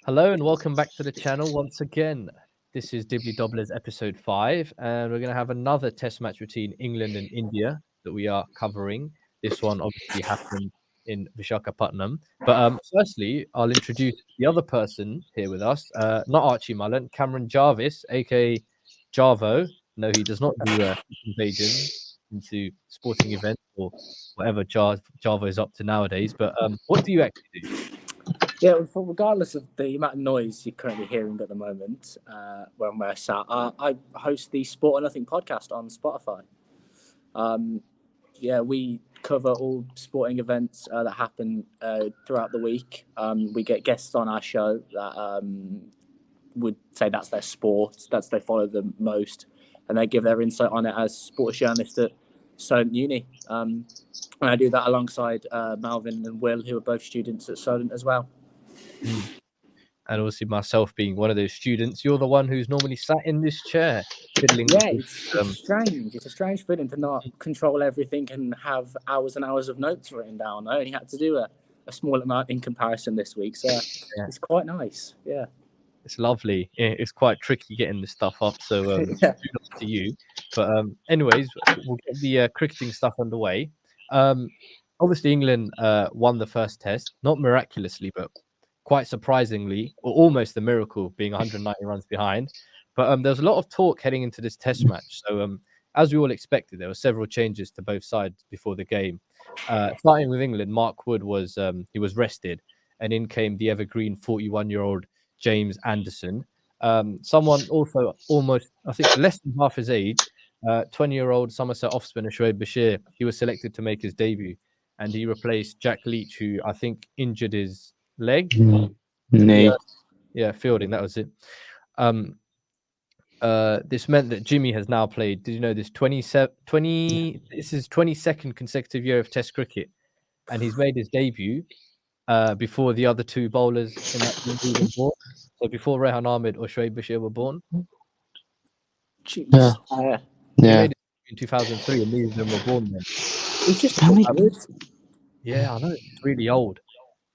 Hello and welcome back to the channel once again. This is Dibbly Dobblers episode 5, and we're going to have another test match between England and India that we are covering. This one obviously happened in Vishakhapatnam. But firstly, I'll introduce the other person here with us, not Archie Mullen, Cameron Jarvis, aka Jarvo. No, he does not do invasion into sporting events or whatever Jarvo is up to nowadays. But what do you actually do? Yeah, well, regardless of the amount of noise you're currently hearing at the moment, when we're sat, I host the Sport or Nothing podcast on Spotify. We cover all sporting events that happen throughout the week. We get guests on our show that would say that's their sport, that's they follow the most, and they give their insight on it as sports journalists at Solent Uni. And I do that alongside Malvin and Will, who are both students at Solent as well. And obviously myself being one of those students, you're the one who's normally sat in this chair fiddling. Yeah, it's strange. It's a strange feeling to not control everything and have hours and hours of notes written down. I only had to do a small amount in comparison this week, so It's quite nice. Yeah, it's lovely. It's quite tricky getting this stuff up, so kudos to you. But anyways, we'll get the cricketing stuff underway. Obviously England won the first test, not miraculously, but quite surprisingly, or almost a miracle, being 190 runs behind. But there was a lot of talk heading into this test match. So as we all expected, there were several changes to both sides before the game. Starting with England, Mark Wood was he was rested, and in came the evergreen 41-year-old James Anderson. Someone also almost, I think, less than half his age, 20-year-old Somerset off-spinner Shoaib Bashir. He was selected to make his debut, and he replaced Jack Leach, who I think injured his leg. Knee. Yeah, fielding. That was it. This meant that Jimmy has now played. Did you know this? 20. This is 22nd consecutive year of Test cricket, and he's made his debut before the other two bowlers in that team were born. So before Rehan Ahmed or Shoaib Bashir were born. Jeez. He made it in 2003, and neither of them were born then. It's just good. Yeah, I know. It's really old.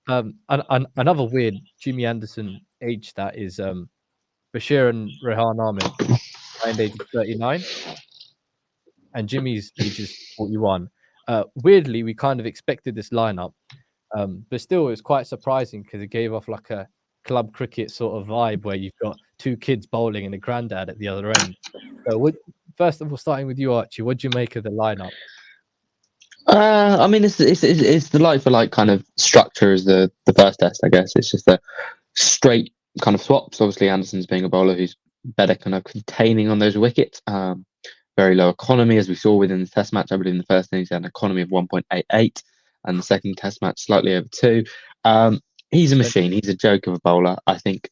Another weird Jimmy Anderson age that is Bashir and Rehan Ahmed combined age is 39, and Jimmy's age is 41. Weirdly, we kind of expected this lineup, but still, it was quite surprising because it gave off like a club cricket sort of vibe where you've got two kids bowling and a granddad at the other end. So, first of all, starting with you, Archie, what do you make of the lineup? I mean, it's the like for like kind of structure as the first test. I guess it's just a straight kind of swaps. Obviously, Anderson's being a bowler who's better kind of containing on those wickets. Very low economy, as we saw within the test match. I believe in the first innings he had an economy of 1.88, and the second test match slightly over 2. He's a machine. He's a joke of a bowler. I think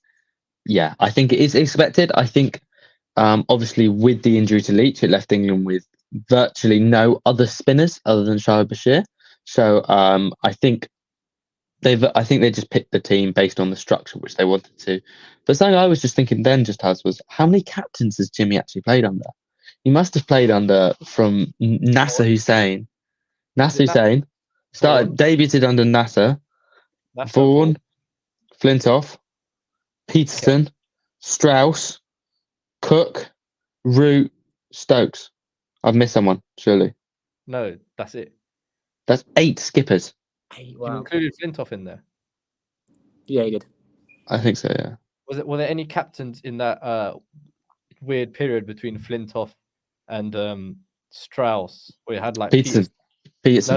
it is expected. I think obviously with the injury to Leach, it left England with virtually no other spinners other than Shoaib Bashir. So I think they just picked the team based on the structure which they wanted to. But something I was just thinking then was how many captains has Jimmy actually played under? He must have played under from Nasser Hussain. Nasser Hussain debuted under Nasser, Vaughan, Flintoff, Peterson, Strauss, Cook, Root, Stokes. I've missed someone, surely. No, that's it. That's 8 skippers. You included Flintoff in there? Yeah, he did. I think so, yeah. Were there any captains in that weird period between Flintoff and Strauss, where you had like Peterson? No, was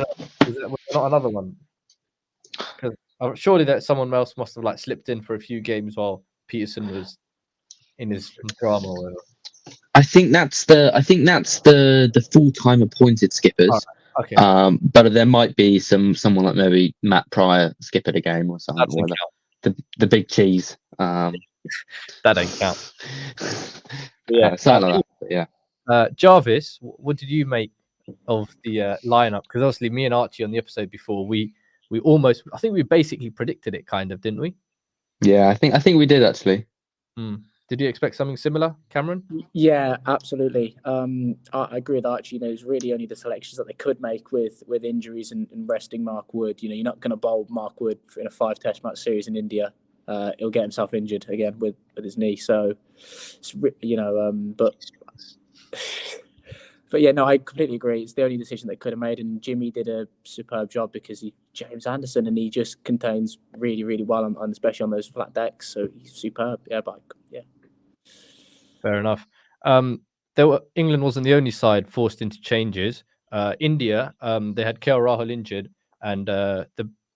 there not another one? Because surely that someone else must have like slipped in for a few games while Peterson was in his drama or whatever. I think that's the full-time appointed skippers. Right. Okay. But there might be someone like maybe Matt Pryor skippered a game or something. The big cheese. That don't count. Yeah, something like that. Yeah. Jarvis, what did you make of the lineup? Because obviously, me and Archie on the episode before, we basically predicted it, kind of, didn't we? Yeah, I think we did actually. Did you expect something similar, Cameron? Yeah, absolutely. I agree with Archie. It's really only the selections that they could make with injuries and resting Mark Wood. You're not going to bowl Mark Wood in a 5-test match series in India he'll get himself injured again with his knee. So, but yeah, no, I completely agree. It's the only decision they could have made, and Jimmy did a superb job because he's James Anderson, and he just contains really, really well, on especially on those flat decks. So he's superb. Yeah, but yeah. Fair enough. England wasn't the only side forced into changes. India, they had KL Rahul injured, and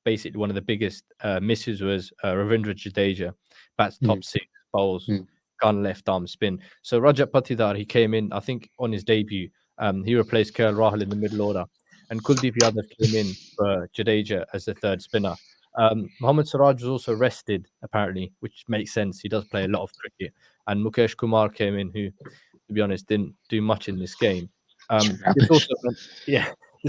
basically one of the biggest misses was Ravindra Jadeja, bats top six, bowls gun left arm spin. So Rajat Patidar, he came in, I think, on his debut. He replaced KL Rahul in the middle order, and Kuldeep Yadav came in for Jadeja as the third spinner. Mohammad Siraj was also rested, apparently, which makes sense. He does play a lot of cricket. And Mukesh Kumar came in, who, to be honest, didn't do much in this game. This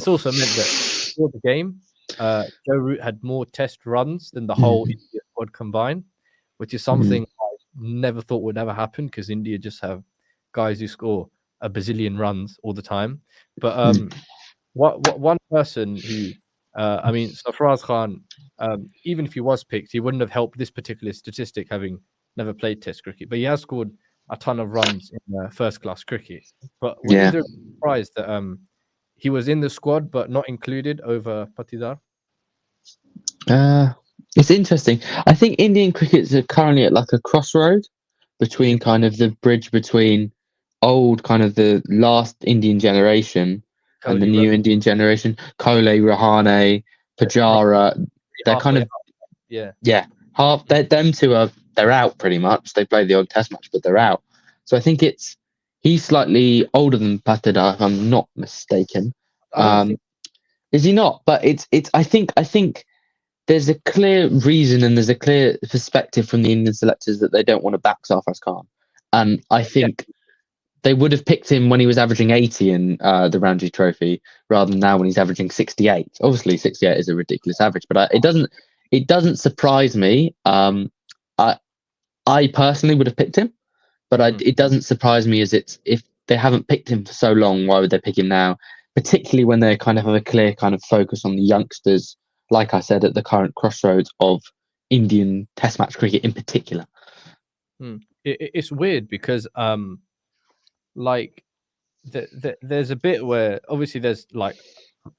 also meant that before the game, Joe Root had more test runs than the whole India squad combined, which is something I never thought would ever happen because India just have guys who score a bazillion runs all the time. But one person who, Sarfaraz Khan, even if he was picked, he wouldn't have helped this particular statistic, having never played Test cricket. But he has scored a ton of runs in first-class cricket. But were either surprised that he was in the squad but not included over Patidar? It's interesting. I think Indian crickets are currently at like a crossroad between kind of the bridge between old, kind of the last Indian generation and the new Indian generation. Kohli, Rahane, Pujara, they're kind of half. Them two they're out pretty much. They play the odd Test match, but they're out. So I think he's slightly older than Patidar, if I'm not mistaken. Is he not? But it's I think there's a clear reason and there's a clear perspective from the Indian selectors that they don't want to back Sarfraz Khan. And I think they would have picked him when he was averaging 80 in the Ranji Trophy rather than now when he's averaging 68. Obviously, 68 is a ridiculous average, but it doesn't surprise me. I personally would have picked him, but it doesn't surprise me as if they haven't picked him for so long, why would they pick him now? Particularly when they kind of have a clear kind of focus on the youngsters, like I said, at the current crossroads of Indian Test match cricket in particular. It's weird because there's a bit where obviously there's like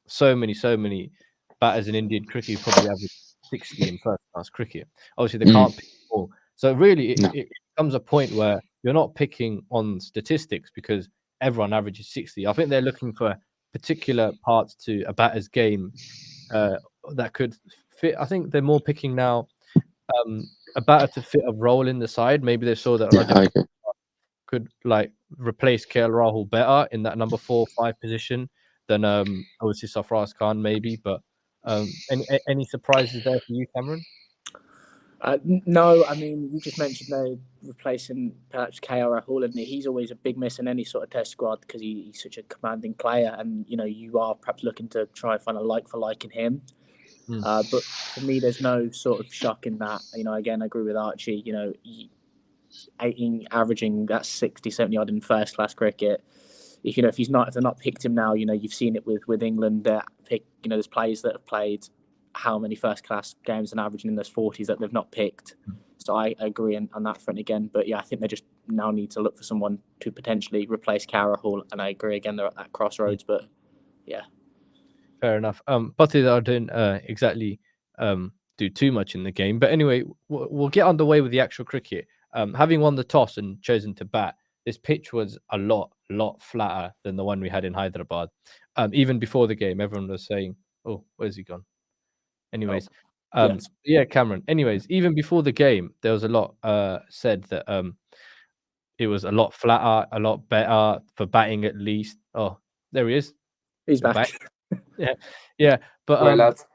so many batters in Indian cricket who probably average 60 in first class cricket. Obviously they can't pick all. So really it comes a point where you're not picking on statistics because everyone averages 60. I think they're looking for particular parts to a batter's game that could fit. I think they're more picking now a batter to fit a role in the side. Maybe they saw that Rajat could like replace KL Rahul better in that number 4-5 position than obviously Sarfraz Khan maybe. But any surprises there for you, Cameron? No, I mean, you just mentioned they're replacing perhaps KR Rahul, and he's always a big miss in any sort of Test squad because he's such a commanding player, and you are perhaps looking to try and find a like for like in him. But for me, there's no sort of shock in that. Again, I agree with Archie. 18 averaging that 60, 70 odd in first class cricket. If they're not picked him now, you've seen it with England. That there's players that have played how many first class games and averaging in those 40s that they've not picked. So I agree on that front again. But yeah, I think they just now need to look for someone to potentially replace KR Rahul. And I agree again, they're at that crossroads. But yeah. Fair enough. Patidar didn't exactly do too much in the game. But anyway, we'll get underway with the actual cricket. Having won the toss and chosen to bat, this pitch was a lot flatter than the one we had in Hyderabad. Even before the game, everyone was saying, "Oh, where's he gone?" Anyways, yeah, Cameron. Anyways, even before the game, there was a lot said that it was a lot flatter, a lot better for batting at least. Oh, there he is. He's back. Yeah. But Well, lads.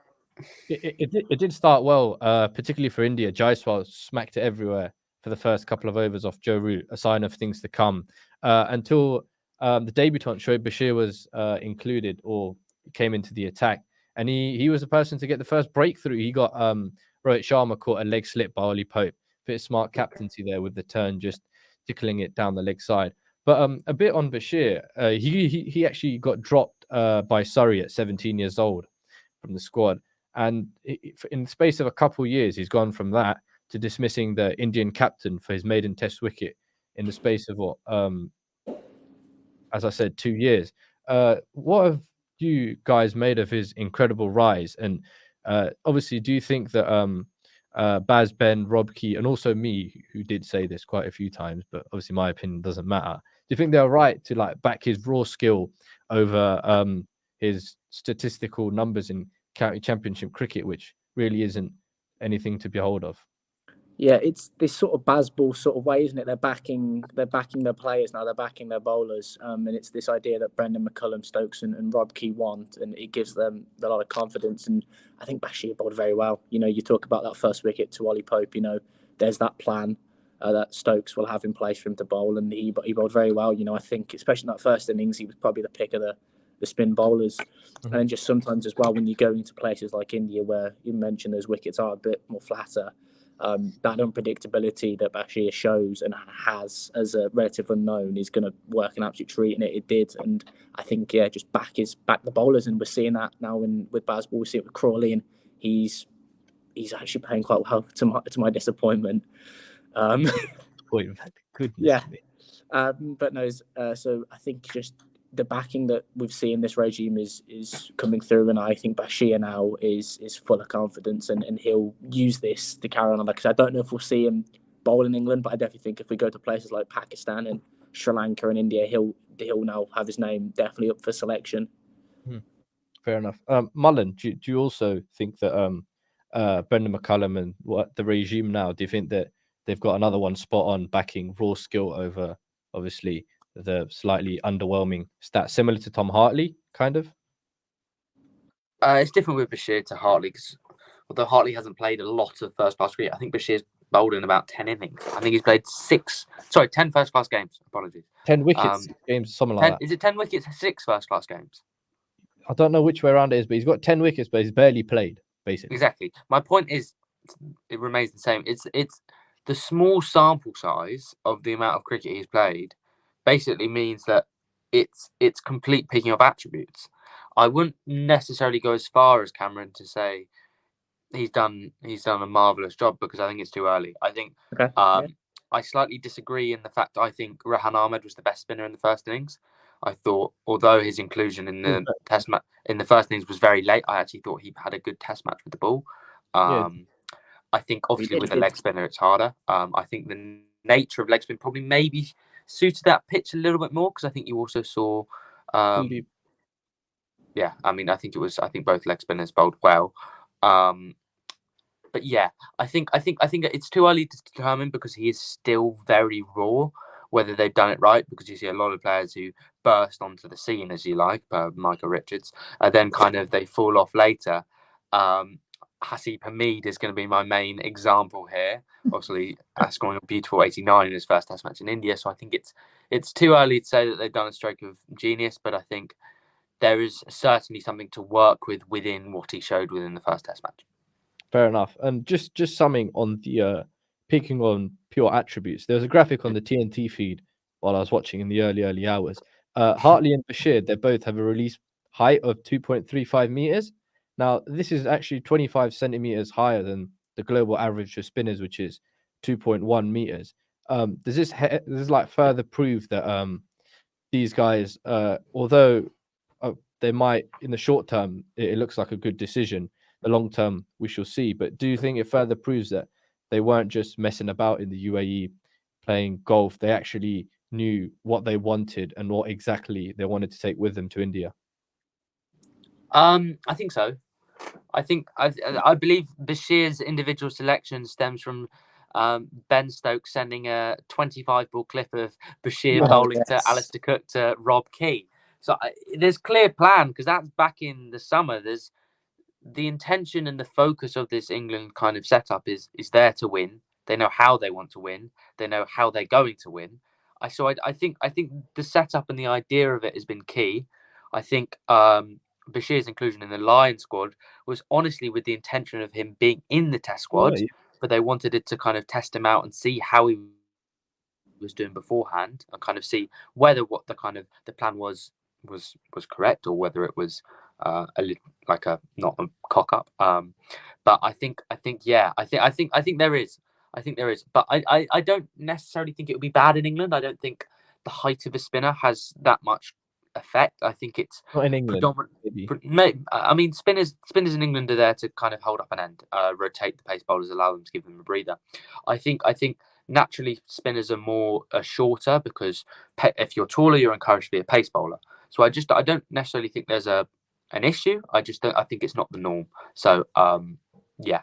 It did start well, particularly for India. Jaiswal smacked it everywhere for the first couple of overs off Joe Root, a sign of things to come. Until the debutant Shoaib Bashir was included or came into the attack, and he was the person to get the first breakthrough. He got Rohit Sharma caught a leg slip by Ollie Pope. Bit of smart captaincy there with the turn, just tickling it down the leg side. But a bit on Bashir, he actually got dropped by Surrey at 17 years old from the squad. And in the space of a couple of years, he's gone from that to dismissing the Indian captain for his maiden Test wicket in the space of what, as I said, 2 years. What have you guys made of his incredible rise? And obviously, do you think that Baz, Ben, Rob Key, and also me, who did say this quite a few times, but obviously my opinion doesn't matter. Do you think they're right to like back his raw skill over his statistical numbers in county championship cricket, which really isn't anything to behold of? Yeah, it's this sort of Bazball sort of way, isn't it? They're backing their players now. They're backing their bowlers, and it's this idea that Brendan McCullum, Stokes, and Rob Key want, and it gives them a lot of confidence. And I think Bashir bowled very well. You know, you talk about that first wicket to Ollie Pope. You know, there's that plan that Stokes will have in place for him to bowl, and he bowled very well. You know, I think especially in that first innings, he was probably the pick of the spin bowlers. Mm-hmm. And just sometimes as well, when you go into places like India, where you mentioned those wickets are a bit more flatter. That unpredictability that Bashir shows and has as a relative unknown is going to work an absolute treat, and it did. And I think just back the bowlers, and we're seeing that now with Bazball. We see it with Crawley, and he's actually playing quite well to my disappointment. Yeah, but no. So I think just the backing that we've seen this regime is coming through, and I think Bashir now is full of confidence, and he'll use this to carry on. Because I don't know if we'll see him bowl in England, but I definitely think if we go to places like Pakistan and Sri Lanka and India, he'll now have his name definitely up for selection. Fair enough. Mullen, do you also think that Brendan McCullum and what the regime now, do you think that they've got another one spot on backing raw skill over obviously the slightly underwhelming stats, similar to Tom Hartley, kind of? It's different with Bashir to Hartley, because although Hartley hasn't played a lot of first-class cricket, I think Bashir's bowled in about 10 innings. I think he's played 10 first-class games. Apologies. 10 wickets games, something like that. Is it 10 wickets, 6 first-class games? I don't know which way around it is, but he's got 10 wickets, but he's barely played, basically. Exactly. My point is, it remains the same. It's the small sample size of the amount of cricket he's played basically means that it's complete picking of attributes. I wouldn't necessarily go as far as Cameron to say he's done a marvelous job, because I think it's too early. I think I slightly disagree in the fact that I think Rehan Ahmed was the best spinner in the first innings. I thought, although his inclusion in the test match in the first innings was very late, I actually thought he had a good test match with the ball. I think obviously with a leg spinner it's harder. I think the nature of leg spin probably maybe suited that pitch a little bit more, because I think you also saw I think both leg spinners bowled well. But yeah, I think it's too early to determine, because he is still very raw, whether they've done it right, because you see a lot of players who burst onto the scene, as you like, Michael Richards, and then kind of they fall off later. Hasib Hamid is going to be my main example here, obviously scoring a beautiful 89 in his first test match in India. So I think it's too early to say that they've done a stroke of genius, but I think there is certainly something to work with within what he showed within the first test match. Fair enough. And just something on the picking on pure attributes. There was a graphic on the TNT feed while I was watching in the early hours. Hartley and Bashir, they both have a release height of 2.35 meters. Now, this is actually 25 centimeters higher than the global average for spinners, which is 2.1 meters. Does this like further prove that these guys, although they might in the short term, it looks like a good decision. The long term, we shall see. But do you think it further proves that they weren't just messing about in the UAE playing golf? They actually knew what they wanted and what exactly they wanted to take with them to India. I think so. I believe Bashir's individual selection stems from Ben Stokes sending a 25 ball clip of Bashir bowling to Alistair Cook to Rob Key. So there's clear plan, because that's back in the summer. There's the intention and the focus of this England kind of setup is there to win. They know how they want to win. They know how they're going to win. I think the setup and the idea of it has been key. I think Bashir's inclusion in the Lion squad was honestly with the intention of him being in the Test squad, but they wanted it to kind of test him out and see how he was doing beforehand, and kind of see whether what the plan was correct, or whether it was not a cock up. But I think there is. I think there is, but I don't necessarily think it would be bad in England. I don't think the height of a spinner has that much effect. I think it's Not in England, predominant. I mean, spinners in England are there to kind of hold up an end, rotate the pace bowlers, allow them to give them a breather. I think naturally spinners are shorter because if you're taller, you're encouraged to be a pace bowler. So I don't necessarily think there's an issue. I think it's not the norm. So yeah.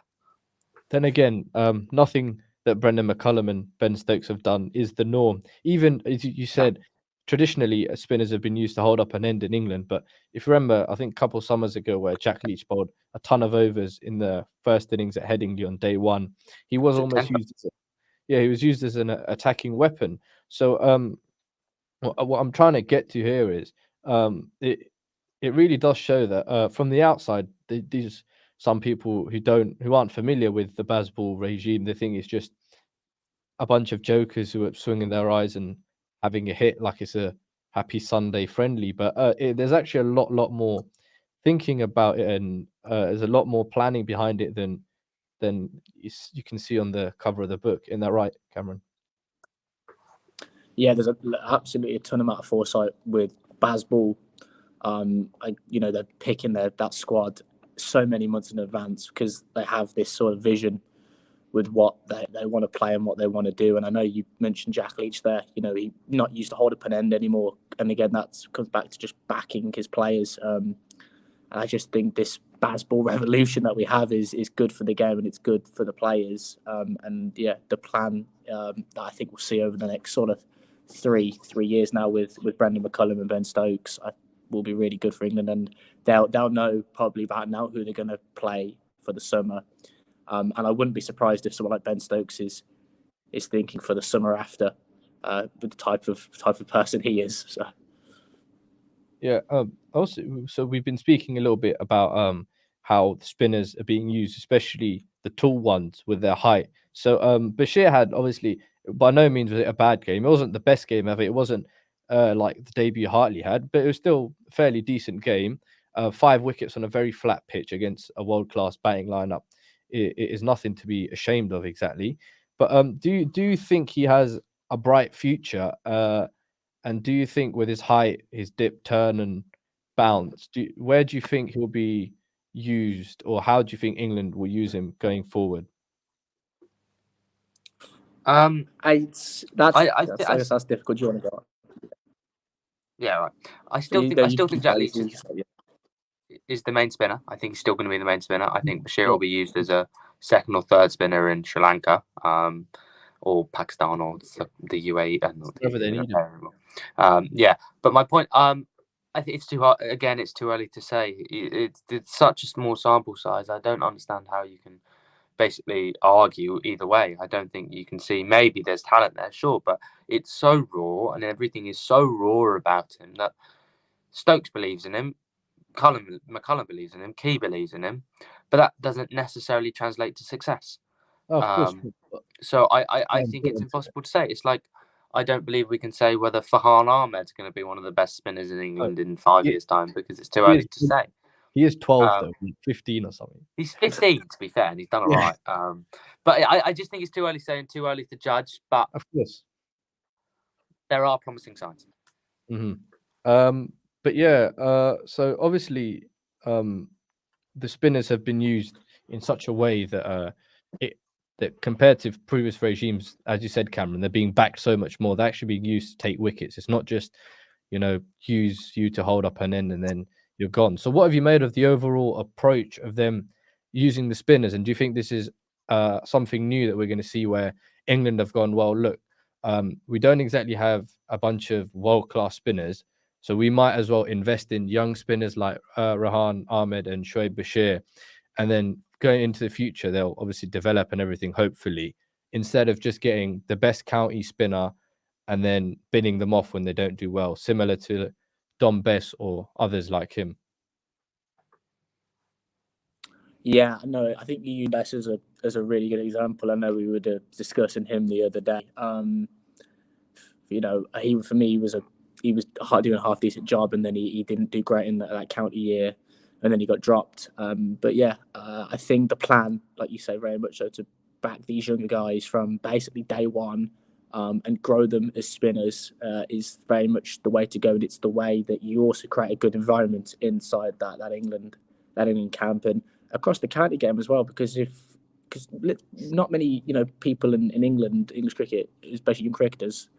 Then again, nothing that Brendan McCullum and Ben Stokes have done is the norm. Even as you said, traditionally spinners have been used to hold up an end in England. But if you remember, I think a couple of summers ago where Jack Leach bowled a ton of overs in the first innings at Headingley on day one, he was almost used he was used as an attacking weapon. So what I'm trying to get to here is it really does show that from the outside, these some people who aren't familiar with the Bazball regime, they think it's just a bunch of jokers who are swinging their eyes and having a hit like it's a happy Sunday friendly. But there's actually a lot more thinking about it, and there's a lot more planning behind it than you can see on the cover of the book. Isn't that right, Cameron? Yeah, there's absolutely a ton amount of foresight with Bazball. They're picking that squad so many months in advance because they have this sort of vision with what they want to play and what they want to do. And I know you mentioned Jack Leach there. He's not used to hold up an end anymore. And again, that comes back to just backing his players. And I just think this Bazball revolution that we have is good for the game and it's good for the players. The plan that I think we'll see over the next sort of three years now with Brendan McCullum and Ben Stokes will be really good for England, and they'll know probably about now who they're going to play for the summer. And I wouldn't be surprised if someone like Ben Stokes is thinking for the summer after with the type of person he is. So. Yeah. Also, so we've been speaking a little bit about how the spinners are being used, especially the tall ones with their height. So Bashir had obviously by no means was it a bad game. It wasn't the best game ever. It wasn't like the debut Hartley had, but it was still a fairly decent game. 5 wickets on a very flat pitch against a world-class batting lineup. It is nothing to be ashamed of, exactly. But do you think he has a bright future? And do you think with his height, his dip, turn, and bounce, where do you think he'll be used, or how do you think England will use him going forward? That's difficult. Do you want to go? Yeah, right. I still think Jack Leach is the main spinner. I think he's still going to be the main spinner. I think Bashir will be used as a second or third spinner in Sri Lanka, or Pakistan, or the UAE. Wherever they need him. But my point, I think it's too hard. Again, it's too early to say. It's such a small sample size. I don't understand how you can basically argue either way. I don't think you can see. Maybe there's talent there, sure, but it's so raw, and everything is so raw about him that Stokes believes in him, McCullum believes in him, Key believes in him, but that doesn't necessarily translate to success. Of course. So I think it's impossible to say. It's like I don't believe we can say whether Farhan Ahmed's going to be one of the best spinners in England in 5 years' time, because it's too early to say. He is 12 though, 15 or something. He's 15 to be fair, and he's done all right. But I just think it's too early to say and too early to judge. But of course, there are promising signs. Mm-hmm. But yeah, so obviously, the spinners have been used in such a way that that compared to previous regimes, as you said, Cameron, they're being backed so much more. They're actually being used to take wickets. It's not just, use you to hold up an end and then you're gone. So what have you made of the overall approach of them using the spinners? And do you think this is something new that we're going to see, where England have gone, well, look, we don't exactly have a bunch of world-class spinners, so we might as well invest in young spinners like Farhan Ahmed and Shoaib Bashir, and then going into the future, they'll obviously develop and everything, hopefully, instead of just getting the best county spinner and then binning them off when they don't do well, similar to Dom Bess or others like him. Yeah, no, I think you Bess is a really good example. I know we were discussing him the other day. He was doing a half decent job, and then he didn't do great in that county year, and then he got dropped. But yeah, I think the plan, like you say, very much so to back these younger guys from basically day one and grow them as spinners is very much the way to go. And it's the way that you also create a good environment inside that England camp and across the county game as well. Because not many people in England, English cricket, especially young cricketers,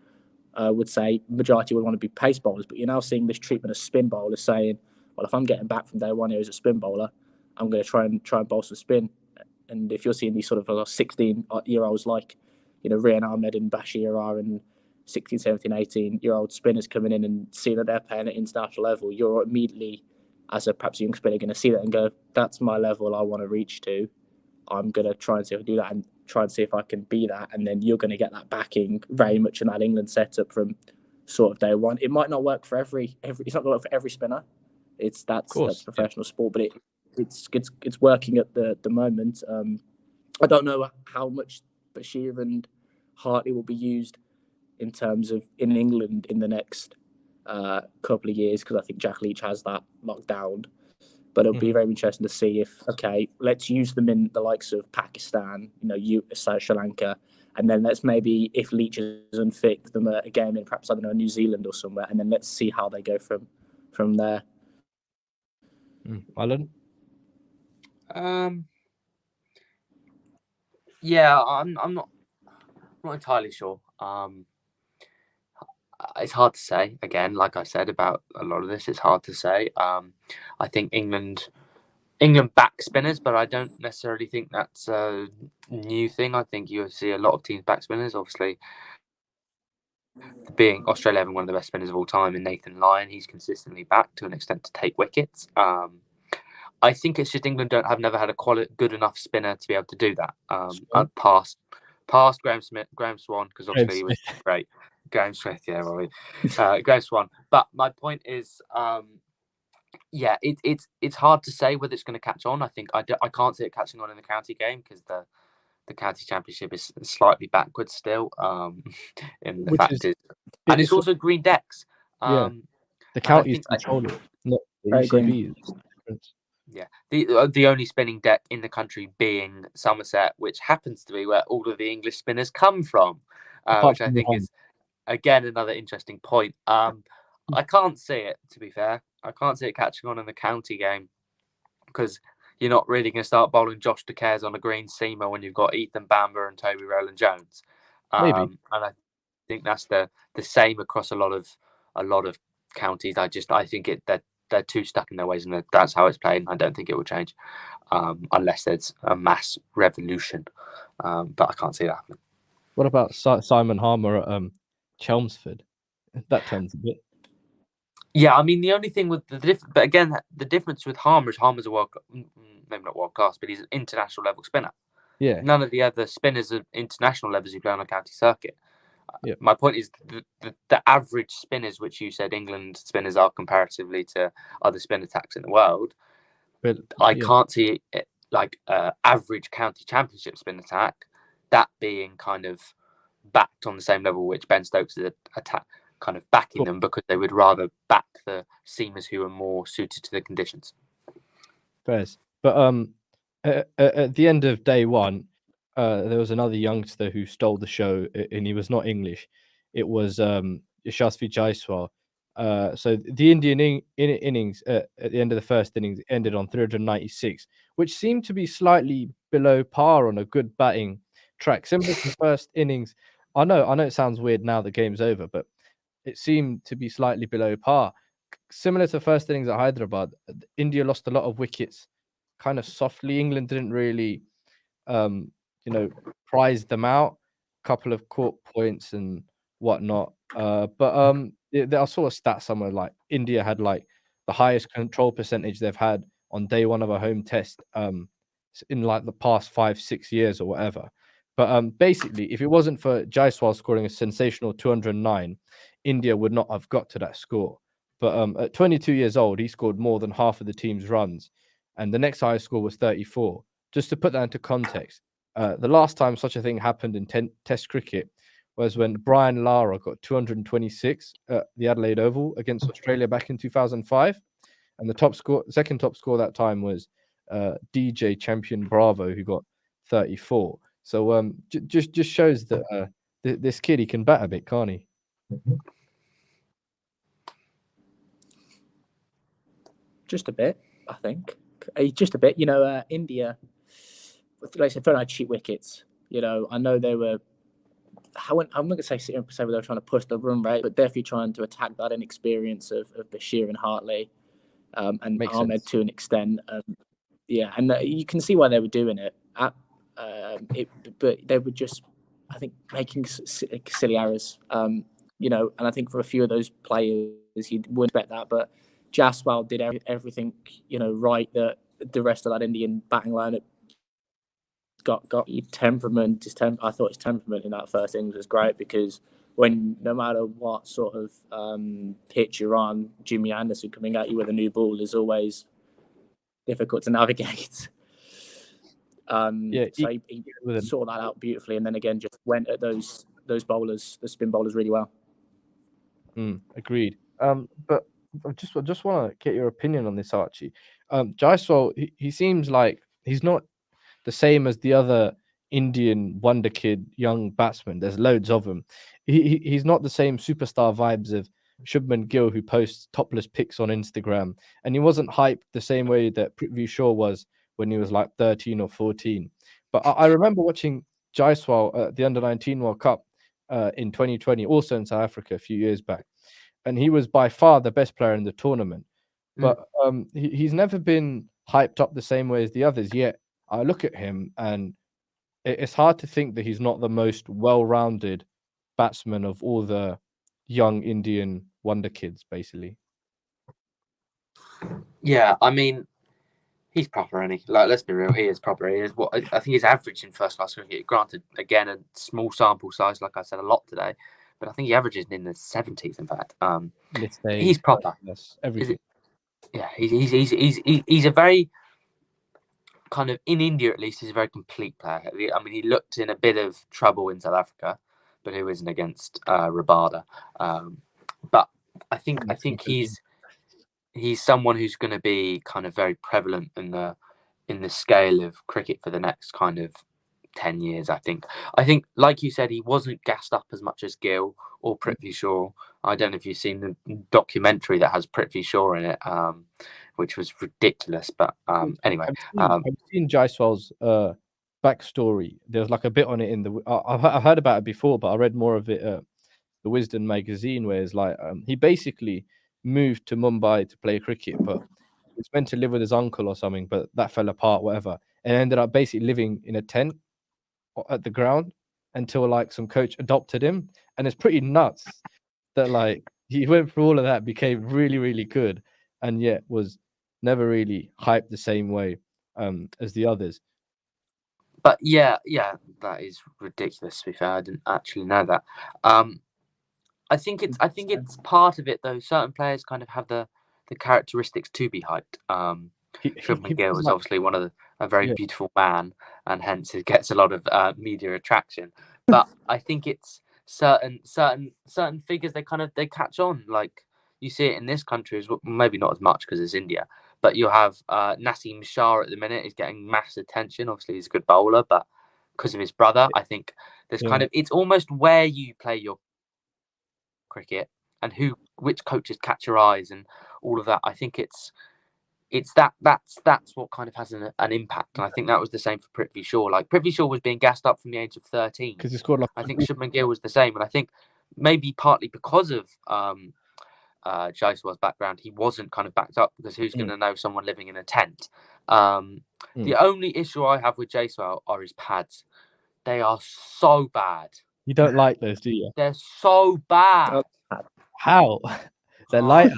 would say majority would want to be pace bowlers, but you're now seeing this treatment of spin bowlers saying, well, if I'm getting back from day one here as a spin bowler, I'm going to try and bowl some spin. And if you're seeing these sort of 16-year-olds like, Rian Ahmed and Bashir are, and 16, 17, 18-year-old spinners coming in and see that they're playing at international level, you're immediately, as a perhaps young spinner, going to see that and go, that's my level I want to reach to. I'm going to try and see if I can do that and try and see if I can be that. And then you're going to get that backing very much in that England setup from sort of day one. It might not work for every it's not going to work for every spinner. That's professional sport, but it's working at the moment. I don't know how much Bashir and Hartley will be used in terms of in England in the next couple of years, because I think Jack Leach has that locked down. But it'll be very interesting to see if, let's use them in the likes of Pakistan, Sri Lanka, and then let's maybe, if Leach is unfit, give them a game in perhaps, New Zealand or somewhere, and then let's see how they go from there. Alan? Yeah, I'm not entirely sure. It's hard to say. Again, like I said about a lot of this, it's hard to say. I think England back spinners, but I don't necessarily think that's a new thing. I think you see a lot of teams back spinners. Obviously, being Australia having one of the best spinners of all time in Nathan Lyon, he's consistently back to an extent to take wickets. I think it's just England never had a good enough spinner to be able to do that. Past Graham Swan, because obviously he was great. Graham Smith, Graham Swan. But my point is, it's hard to say whether it's going to catch on. I think I can't see it catching on in the county game because the county championship is slightly backwards still. In the fact is, and it's also green decks. The county is controlling, not the ECB. Yeah, the only spinning deck in the country being Somerset, which happens to be where all of the English spinners come from, which I think is again another interesting point. I can't see it, to be fair. I can't see it catching on in the county game because you're not really going to start bowling Josh De Cares on a green seamer when you've got Ethan Bamber and Toby Rowland-Jones. Maybe, and I think that's the same across a lot of counties. I think they're too stuck in their ways, and that's how it's played. I don't think it will change unless there's a mass revolution. But I can't see that happening. What about Simon Harmer at Chelmsford? That turns a bit. Yeah, I mean the only thing with but again, the difference with Harmer's a maybe not world class, but he's an international level spinner. Yeah. None of the other spinners are international levels who play on a county circuit. Yeah. My point is the average spinners, which you said England spinners are comparatively to other spin attacks in the world, but I can't see it like average county championship spin attack that being kind of backed on the same level which Ben Stokes' attack kind of backing them, because they would rather back the seamers who are more suited to the conditions. Fairs. But at the end of day one, there was another youngster who stole the show, and he was not English. It was Yashasvi Jaiswal. So the Indian innings at the end of the first innings ended on 396, which seemed to be slightly below par on a good batting track. Similar to the first innings. I know it sounds weird now the game's over, but it seemed to be slightly below par. Similar to the first innings at Hyderabad, India lost a lot of wickets kind of softly. England didn't really prized them out, a couple of court points and whatnot. But I saw a stat somewhere like India had like the highest control percentage they've had on day one of a home test in like the past 5-6 years or whatever. But basically, if it wasn't for Jaiswal scoring a sensational 209, India would not have got to that score. But at 22 years old, he scored more than half of the team's runs, and the next highest score was 34. Just to put that into context, the last time such a thing happened in Test cricket was when Brian Lara got 226 at the Adelaide Oval against Australia back in 2005, and the second top score that time was DJ champion Bravo, who got 34. So just shows that this kid, he can bat a bit, can't he? Just a bit, I think. Just a bit. India, like I said, like cheap wickets. I know they were. I'm not going to say they were trying to push the run rate, but definitely trying to attack that inexperience of Bashir and Hartley, and Makes Ahmed sense. to an extent. And you can see why they were doing it. But they were just, I think, making silly errors. And I think for a few of those players, you wouldn't expect that. But Jaiswal did everything, right, that the rest of that Indian batting lineup got temperament. I thought his temperament in that first innings was great, because no matter what sort of pitch you're on, Jimmy Anderson coming at you with a new ball is always difficult to navigate. So he sorted that out beautifully, and then again just went at those bowlers, the spin bowlers, really well. Agreed. But I just want to get your opinion on this, Archie. Jaiswal, he seems like he's not the same as the other Indian wonder kid young batsmen. There's loads of them. He's not the same superstar vibes of Shubman Gill, who posts topless pics on Instagram, and he wasn't hyped the same way that Prithvi Shaw was when he was like 13 or 14. But I remember watching Jaiswal at the Under-19 World Cup in 2020, also in South Africa a few years back, and he was by far the best player in the tournament. But he's never been hyped up the same way as the others yet. I look at him and it's hard to think that he's not the most well-rounded batsman of all the young Indian wonder kids, basically. Yeah, I mean, he's proper, isn't he? Like, let's be real, he is proper. He is what I think his average in first-class cricket. Granted, again, a small sample size, like I said a lot today, but I think he averages in the 70s. In fact, he's proper. Yes, everything. Yeah, he's a very kind of, in India at least, he's a very complete player. I mean, he looked in a bit of trouble in South Africa, but he wasn't against Rabada. But I think he's someone who's going to be kind of very prevalent in the scale of cricket for the next kind of 10 years. I think, like you said, he wasn't gassed up as much as Gill or Prithvi Shaw. I don't know if you've seen the documentary that has Prithvi Shaw in it, which was ridiculous. But anyway, I've seen Jaiswal's backstory. There was like a bit on it in the. I've heard about it before, but I read more of it the Wisden magazine, where it's like he basically moved to Mumbai to play cricket, but he was meant to live with his uncle or something, but that fell apart, whatever, and ended up basically living in a tent at the ground until like some coach adopted him. And it's pretty nuts that like he went through all of that, became really, really good, and yet was never really hyped the same way as the others. But yeah, that is ridiculous. To be fair, I didn't actually know that. I think it's part of it though. Certain players kind of have the characteristics to be hyped. Shubman Gill is obviously a very beautiful man, and hence it gets a lot of media attraction. But I think it's certain figures they catch on. Like you see it in this country as well, maybe not as much because it's India. But you'll have Naseem Shah at the minute is getting mass attention. Obviously, he's a good bowler, but because of his brother, I think there's kind of, it's almost where you play your cricket and which coaches catch your eyes and all of that. I think it's that's what kind of has an impact. And I think that was the same for Prithvi Shaw. Like Prithvi Shaw was being gassed up from the age of 13 because he scored like. I think Shubman Gill was the same, and I think maybe partly because of Jaiswal's background, he wasn't kind of backed up, because who's going to know someone living in a tent? The only issue I have with Jaiswal are his pads. They are so bad. You don't like those, do you? They're so bad. How? They're lighter.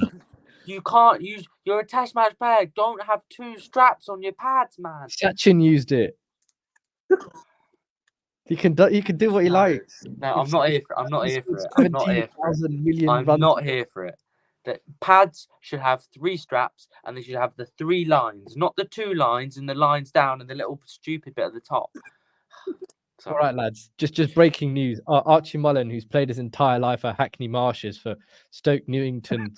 You can't use. You're a test match player. Don't have two straps on your pads, man. Sachin used it. He can do what he likes. No, I'm not here for it. I'm not here for it. I'm not here for it. The pads should have 3 straps, and they should have the 3 lines, not the 2 lines and the lines down and the little stupid bit at the top. All right, lads. Just breaking news. Archie Mullen, who's played his entire life at Hackney Marshes for Stoke Newington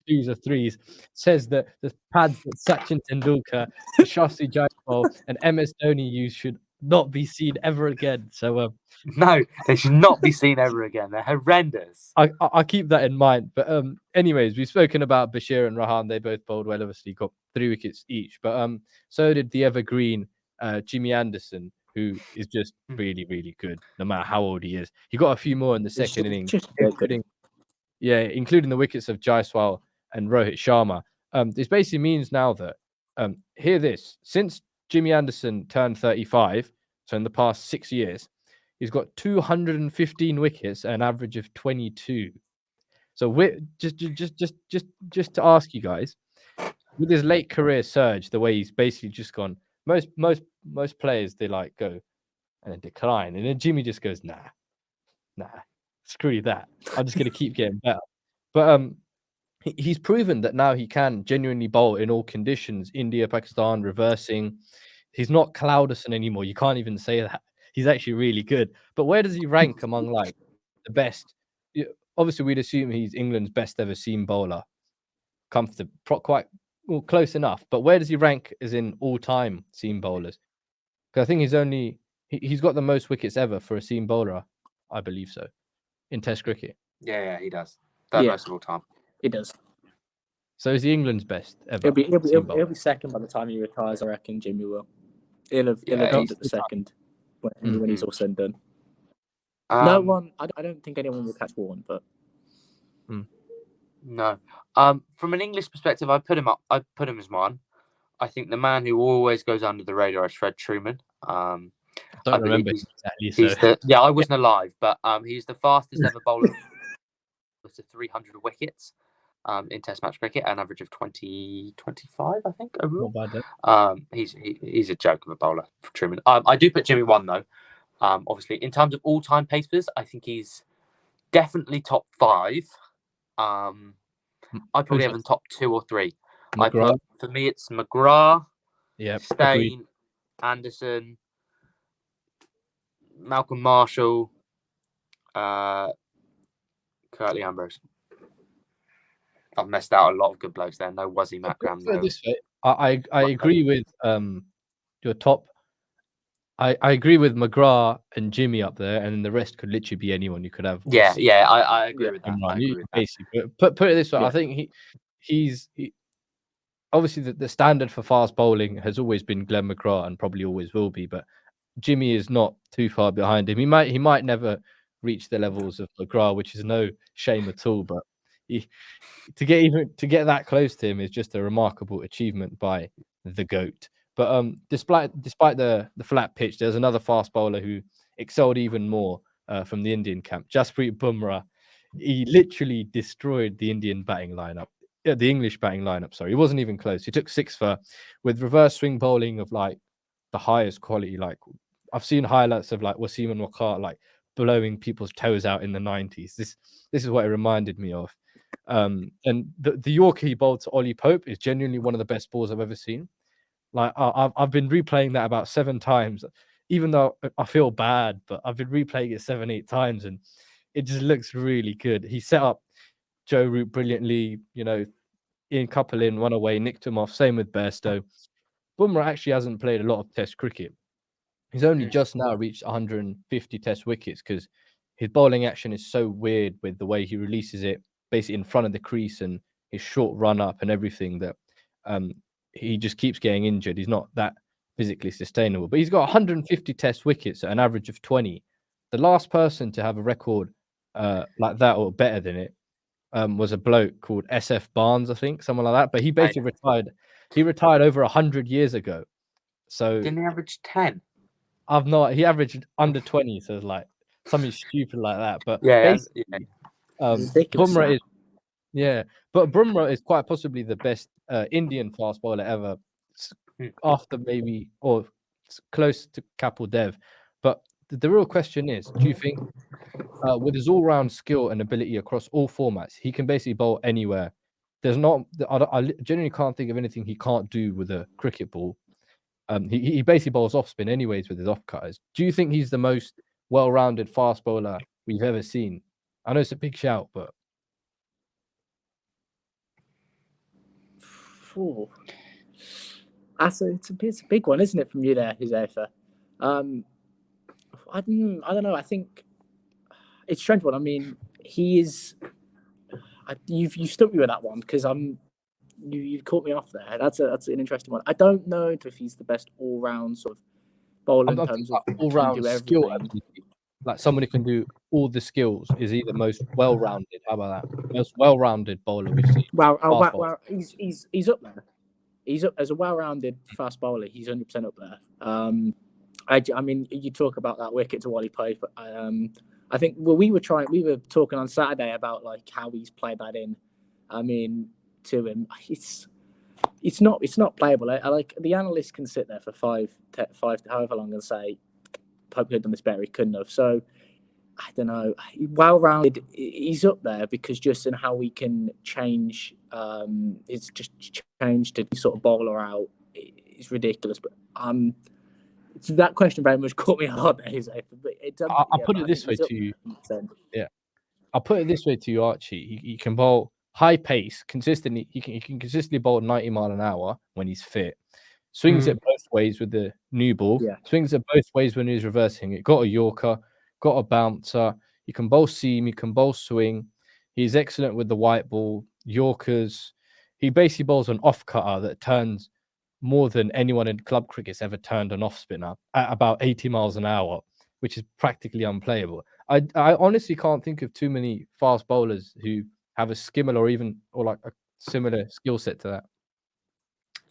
2s or 3s, says that the pads that Sachin Tendulkar, Yashasvi Jaiswal, and MS Dhoni use should not be seen ever again. So No, they should not be seen ever again. They're horrendous. I keep that in mind. But anyways, we've spoken about Bashir and Rahan. They both bowled well. Obviously, got 3 wickets each. But so did the evergreen Jimmy Anderson, who is just really, really good, no matter how old he is. He got a few more in the second innings, including the wickets of Jaiswal and Rohit Sharma. This basically means now that hear this: since Jimmy Anderson turned 35, so in the past 6 years, he's got 215 wickets at an average of 22. So we're just to ask you guys, with his late career surge, the way he's basically just gone, most players they like go and then decline, and then Jimmy just goes, nah, screw that. I'm just gonna keep getting better. But he's proven that now he can genuinely bowl in all conditions. India, Pakistan, reversing. He's not Cloudison anymore. You can't even say that. He's actually really good. But where does he rank among like the best? Obviously, we'd assume he's England's best ever seam bowler. Comfortable, quite well, close enough. But where does he rank as in all-time seam bowlers? Because I think he's got the most wickets ever for a seam bowler. I believe so in Test cricket. Yeah, he does. Most of all time. He does. So is he England's best ever? He'll be second by the time he retires. I reckon Jimmy will. He'll have jumped at the second when he's all said and done. No one. I don't think anyone will catch one, but no. From an English perspective, I put him as one. I think the man who always goes under the radar is Fred Truman. I don't remember exactly. I wasn't alive, but he's the fastest ever bowler to 300 wickets in Test match cricket, an average of 25, I think, overall. Not bad, he's a joke of a bowler for Truman. I do put Jimmy one though. Obviously, in terms of all-time pacers, I think he's definitely top 5. I probably have him top 2 or 3. For me, it's McGrath, Steyn, Anderson, Malcolm Marshall, Curtly Ambrose. I've messed out a lot of good blokes there. No Wazzy Matt Graham. I agree with your top. I agree with McGrath and Jimmy up there, and then the rest could literally be anyone you could have. I agree with that. Basically, put it this way, I think he's obviously the standard for fast bowling has always been Glenn McGrath and probably always will be, but Jimmy is not too far behind him. He might never reach the levels of McGrath, which is no shame at all, but to get that close to him is just a remarkable achievement by the GOAT. But despite the flat pitch, there's another fast bowler who excelled even more from the Indian camp, Jasprit Bumrah. He literally destroyed the Indian batting lineup. The English batting lineup, sorry. He wasn't even close. He took 6 for with reverse swing bowling of like the highest quality. Like I've seen highlights of like Wasim and Waqar like blowing people's toes out in the 90s. This is what it reminded me of. And the Yorker he bowled to Ollie Pope is genuinely one of the best balls I've ever seen. Like I've been replaying that about 7 times, even though I feel bad, but I've been replaying it 7-8 times, and it just looks really good. He set up Joe Root brilliantly, in couple in, one away, nicked him off. Same with Bairstow. Bumrah actually hasn't played a lot of Test cricket. He's only just now reached 150 Test wickets because his bowling action is so weird with the way he releases it, basically in front of the crease, and his short run up and everything that he just keeps getting injured. He's not that physically sustainable, but he's got 150 Test wickets at an average of 20. The last person to have a record like that or better than it was a bloke called SF Barnes, I think, someone like that. But he basically retired. He retired over 100 years ago. So didn't he average 10? He averaged under 20, so it's like something stupid like that. But Bumrah is. Yeah, but Bumrah is quite possibly the best Indian fast bowler ever, after maybe or close to Kapil Dev. But the real question is, do you think with his all-round skill and ability across all formats, he can basically bowl anywhere? There's not. I genuinely can't think of anything he can't do with a cricket ball. He basically bowls off spin anyways with his off cutters. Do you think he's the most well-rounded fast bowler we've ever seen? I know it's a big shout, but. It's a big one, isn't it, from you there, Huzaifa? I don't know. I think it's a strange one. I mean, he is. You've stumped me with that one because you've caught me off there. That's an interesting one. I don't know if he's the best all round sort of bowler in terms of all can round do skill everything. ability. Like somebody can do all the skills. Is he the most well rounded? How about that? Most well rounded bowler we've seen. Well, he's up there. He's up as a well-rounded fast bowler. He's 100% up there. I mean, you talk about that wicket to Wally Pope. I think we were talking on Saturday about like how he's played that in. I mean, to him, it's not playable. I like the analysts can sit there for five, however long, and say Pope could have done this better. He couldn't have. So I don't know. Well-rounded, he's up there because just in how he can change. It's just changed to sort of bowler out. It's ridiculous. But that question very much caught me hard there, Huzaifa. I'll put it this way to you. Yeah, I'll put it this way to you, Archie. He can bowl high pace consistently. He can consistently bowl 90 mile an hour when he's fit. Swings it both ways with the new ball. Yeah. Swings it both ways when he's reversing it. Got a Yorker, got a bouncer. He can bowl seam. He can bowl swing. He's excellent with the white ball, Yorkers. He basically bowls an off cutter that turns more than anyone in club cricket's ever turned an off spinner at about 80 miles an hour, which is practically unplayable. I honestly can't think of too many fast bowlers who have a skimmer or like a similar skill set to that.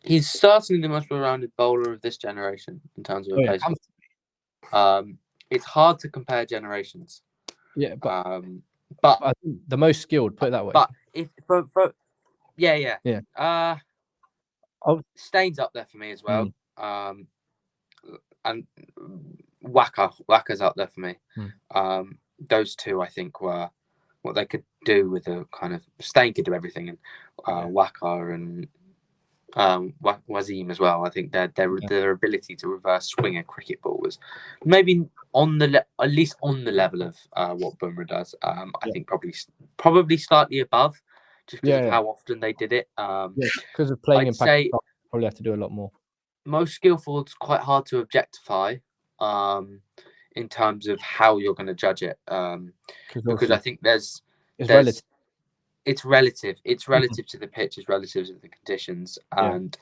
He's certainly the most well-rounded bowler of this generation in terms of replacement. It's hard to compare generations. Yeah, but I think the most skilled, put it that way. But if Staines up there for me as well. And Wacker's up there for me. Those two, I think, were what they could do with a kind of Stain could do everything, and Wacker and Wasim as well. I think their ability to reverse swing a cricket ball was maybe at least on the level of what Bumrah does. I think probably slightly above, just because of how often they did it. Because of playing in Pakistan, probably have to do a lot more. Most skillful, it's quite hard to objectify in terms of how you're going to judge it. Because I think it's relative. It's relative. It's relative to the pitch. It's relative to the conditions. And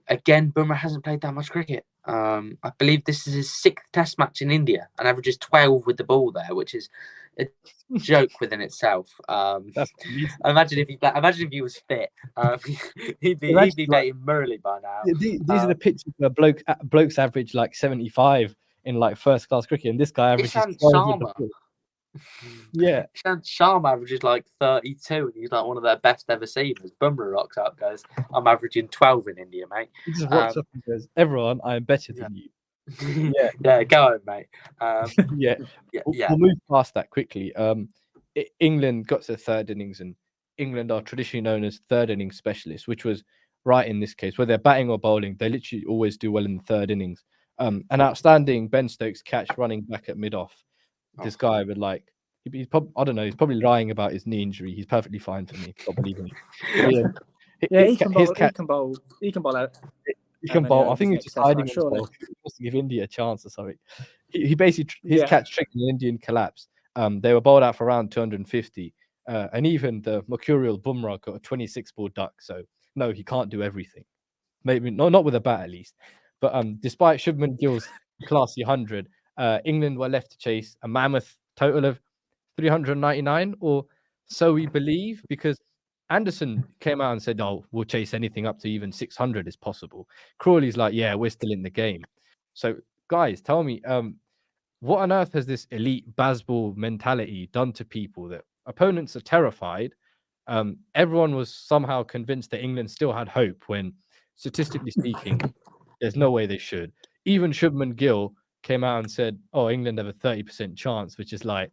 again, Bumrah hasn't played that much cricket. I believe this is his 6th Test match in India and averages 12 with the ball there, which is a joke within itself. Imagine if he was fit. He'd be batting Murali by now. These are the pitches where blokes average like 75 in like first class cricket, and this guy averages 12 with the ball. Ishant Sharma averages like 32 and he's like one of their best ever seamers. Bumrah rocks up, goes, I'm averaging 12 in India, mate. He just rocks up and goes, everyone, I am better than you. Go on, mate. We'll move past that quickly. England got to the third innings, and England are traditionally known as third innings specialists, which was right in this case. Whether they're batting or bowling, they literally always do well in the third innings. An outstanding Ben Stokes catch running back at mid-off. This guy would he's probably lying about his knee injury. He's perfectly fine for me. Stop believing me. He can bowl. He can bowl out. He can bowl. I think he's just hiding himself. He wants to give India a chance or something. He basically his catch triggered an Indian collapse. They were bowled out for around 250, and even the mercurial Bumrah got a 26 ball duck. So no, he can't do everything. Maybe not with a bat at least. But despite Shubman Gill's classy 100. England were left to chase a mammoth total of 399, or so we believe, because Anderson came out and said, we'll chase anything up to even 600 is possible. Crawley's like, we're still in the game. So, guys, tell me, what on earth has this elite baseball mentality done to people that opponents are terrified? Everyone was somehow convinced that England still had hope when, statistically speaking, there's no way they should. Even Shubman Gill came out and said, England have a 30% chance, which is like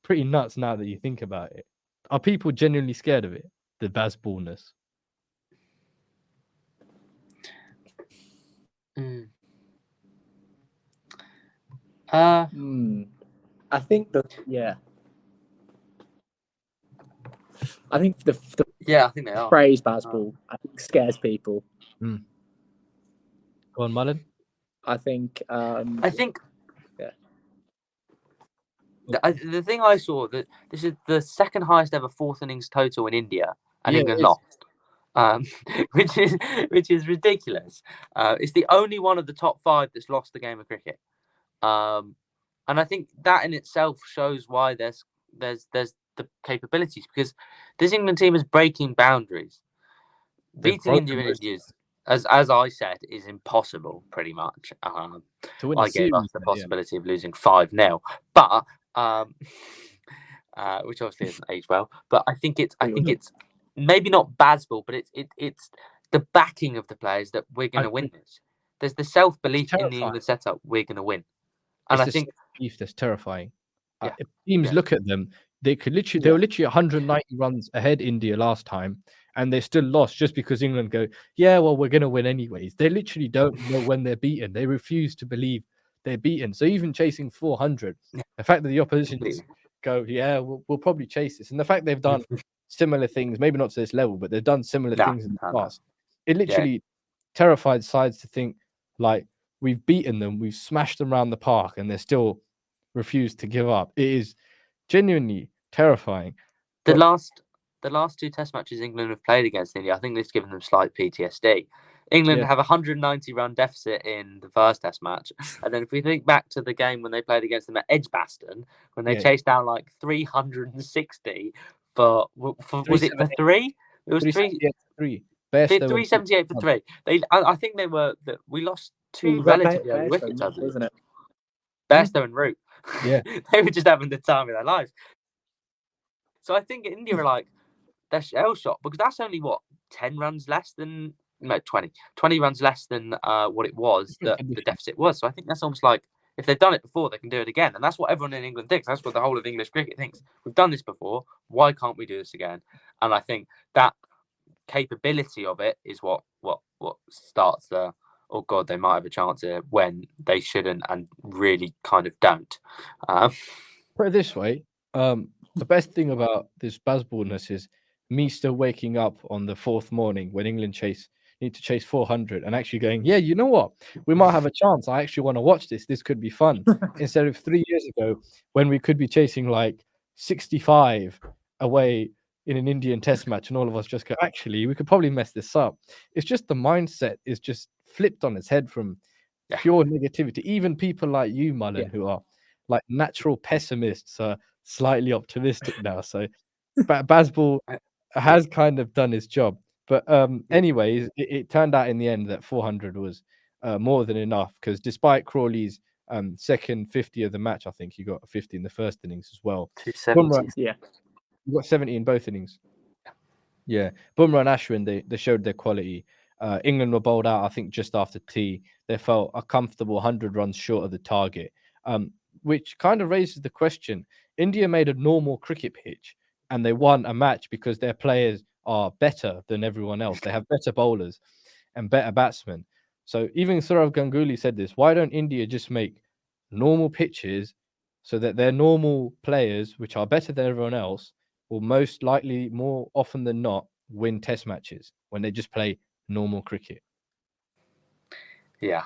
pretty nuts now that you think about it. Are people genuinely scared of it? The baseballness? I think I think the I think they are. Phrase baseball I think scares people. Go on, Mullen. I think. I think. Yeah. The thing I saw that this is the second highest ever fourth innings total in India, and Yeah, England it is. lost, which is ridiculous. It's the only one of the top 5 that's lost the game of cricket, and I think that in itself shows why there's the capabilities, because this England team is breaking boundaries. They've Beating India broken in most India's, as I said, is impossible pretty much. to win a I gave us series. the Yeah. possibility of losing 5-0, but which obviously isn't aged well. But I think it's maybe not Bazball, but it's the backing of the players that we're going to win this. There's the self belief in the England setup. We're going to win, and It's I think belief that's terrifying. Yeah. If teams Yeah. look at them, they were literally 190 runs ahead India last time, and they still lost just because England go, yeah, well, we're going to win anyways. They literally don't know when they're beaten. They refuse to believe they're beaten. So even chasing 400, the fact that the opposition go, yeah, we'll probably chase this, and the fact they've done similar things, maybe not to this level, but they've done similar things in the past. It literally terrified sides to think, like, we've beaten them, we've smashed them around the park, and they still refuse to give up. It is genuinely terrifying. The last 2 Test matches England have played against India, I think this given them slight PTSD. England have a 190-run deficit in the first Test match, and then if we think back to the game when they played against them at Edgbaston, when they chased down like 360 for was it for 3? It was 3. 378 for 3. I think they were that we lost 2 relatively early wickets, wasn't it? Bairstow and Root. Yeah. They were just having the time of their lives. So I think India are like, they're shell shocked, because that's only 10 runs less than 20 runs less than what it was that the deficit was. So I think that's almost like, if they've done it before, they can do it again. And that's what everyone in England thinks. That's what the whole of English cricket thinks. We've done this before. Why can't we do this again? And I think that capability of it is what starts the, oh God, they might have a chance here, when they shouldn't and really kind of don't. Put it this way, the best thing about this Bazballness is me still waking up on the 4th morning when England need to chase 400 and actually going, yeah, you know what? We might have a chance. I actually want to watch this. This could be fun. Instead of 3 years ago when we could be chasing like 65 away in an Indian Test match, and all of us just go, actually, we could probably mess this up. It's just the mindset is just flipped on its head from pure negativity. Even people like you, Mullen, who are like natural pessimists, are slightly optimistic now. So Bazball has kind of done his job. But anyways, it turned out in the end that 400 was more than enough, because despite Crawley's second 50 of the match, I think he got a 50 in the first innings as well. 270. He got 70 in both innings. Yeah, Bumrah and Ashwin, they showed their quality. England were bowled out, I think, just after tea. They felt a comfortable 100 runs short of the target, which kind of raises the question. India made a normal cricket pitch, and they won a match because their players are better than everyone else. They have better bowlers and better batsmen. So even Sourav Ganguly said this, why don't India just make normal pitches so that their normal players, which are better than everyone else, will most likely, more often than not, win Test matches when they just play normal cricket? Yeah.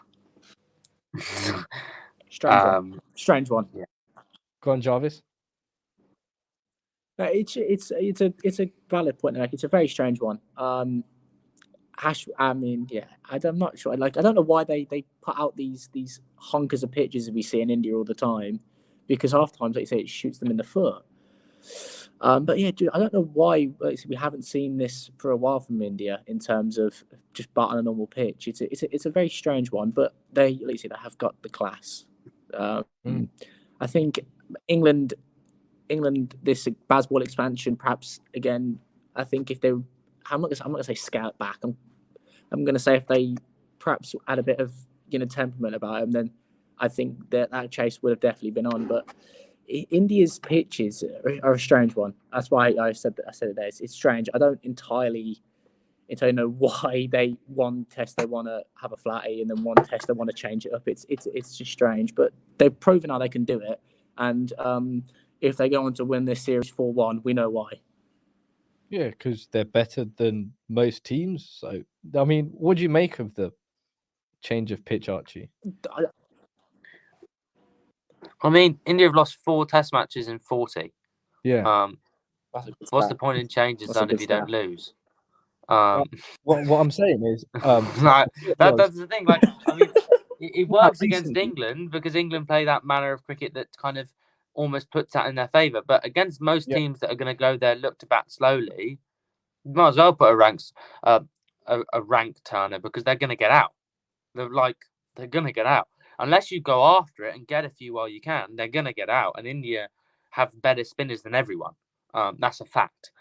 Strange one. Yeah. Go on, Jarvis. No, it's a valid point. Like, it's a very strange one. I'm not sure. Like, I don't know why they put out these honkers of pitches that we see in India all the time, because half times, like you say, it shoots them in the foot. But yeah, dude, I don't know why we haven't seen this for a while from India in terms of just batting a normal pitch. It's a very strange one, but they have got the class. I think England, this Bazball expansion, perhaps again. I think if they, I'm not gonna say scale back. I'm gonna say if they perhaps had a bit of temperament about them, then I think that chase would have definitely been on. But India's pitches are a strange one. That's why I said it there. It's strange. I don't entirely know why one test they want to have a flatty, and then one test they want to change it up. It's just strange, but they've proven how they can do it. And if they go on to win this series 4-1, we know why. Yeah, because they're better than most teams. So, I mean, what do you make of the change of pitch, Archie? I mean, India have lost 4 Test matches in 40. Yeah. What's the point in changing something if you don't lose? What I'm saying is, like, that's the thing. Like, I mean, it works against recently. England because England play that manner of cricket that kind of almost puts that in their favour. But against most teams that are going to go there, look to bat slowly, you might as well put a rank turner because they're going to get out. They're going to get out unless you go after it and get a few while you can. They're going to get out, and India have better spinners than everyone. That's a fact.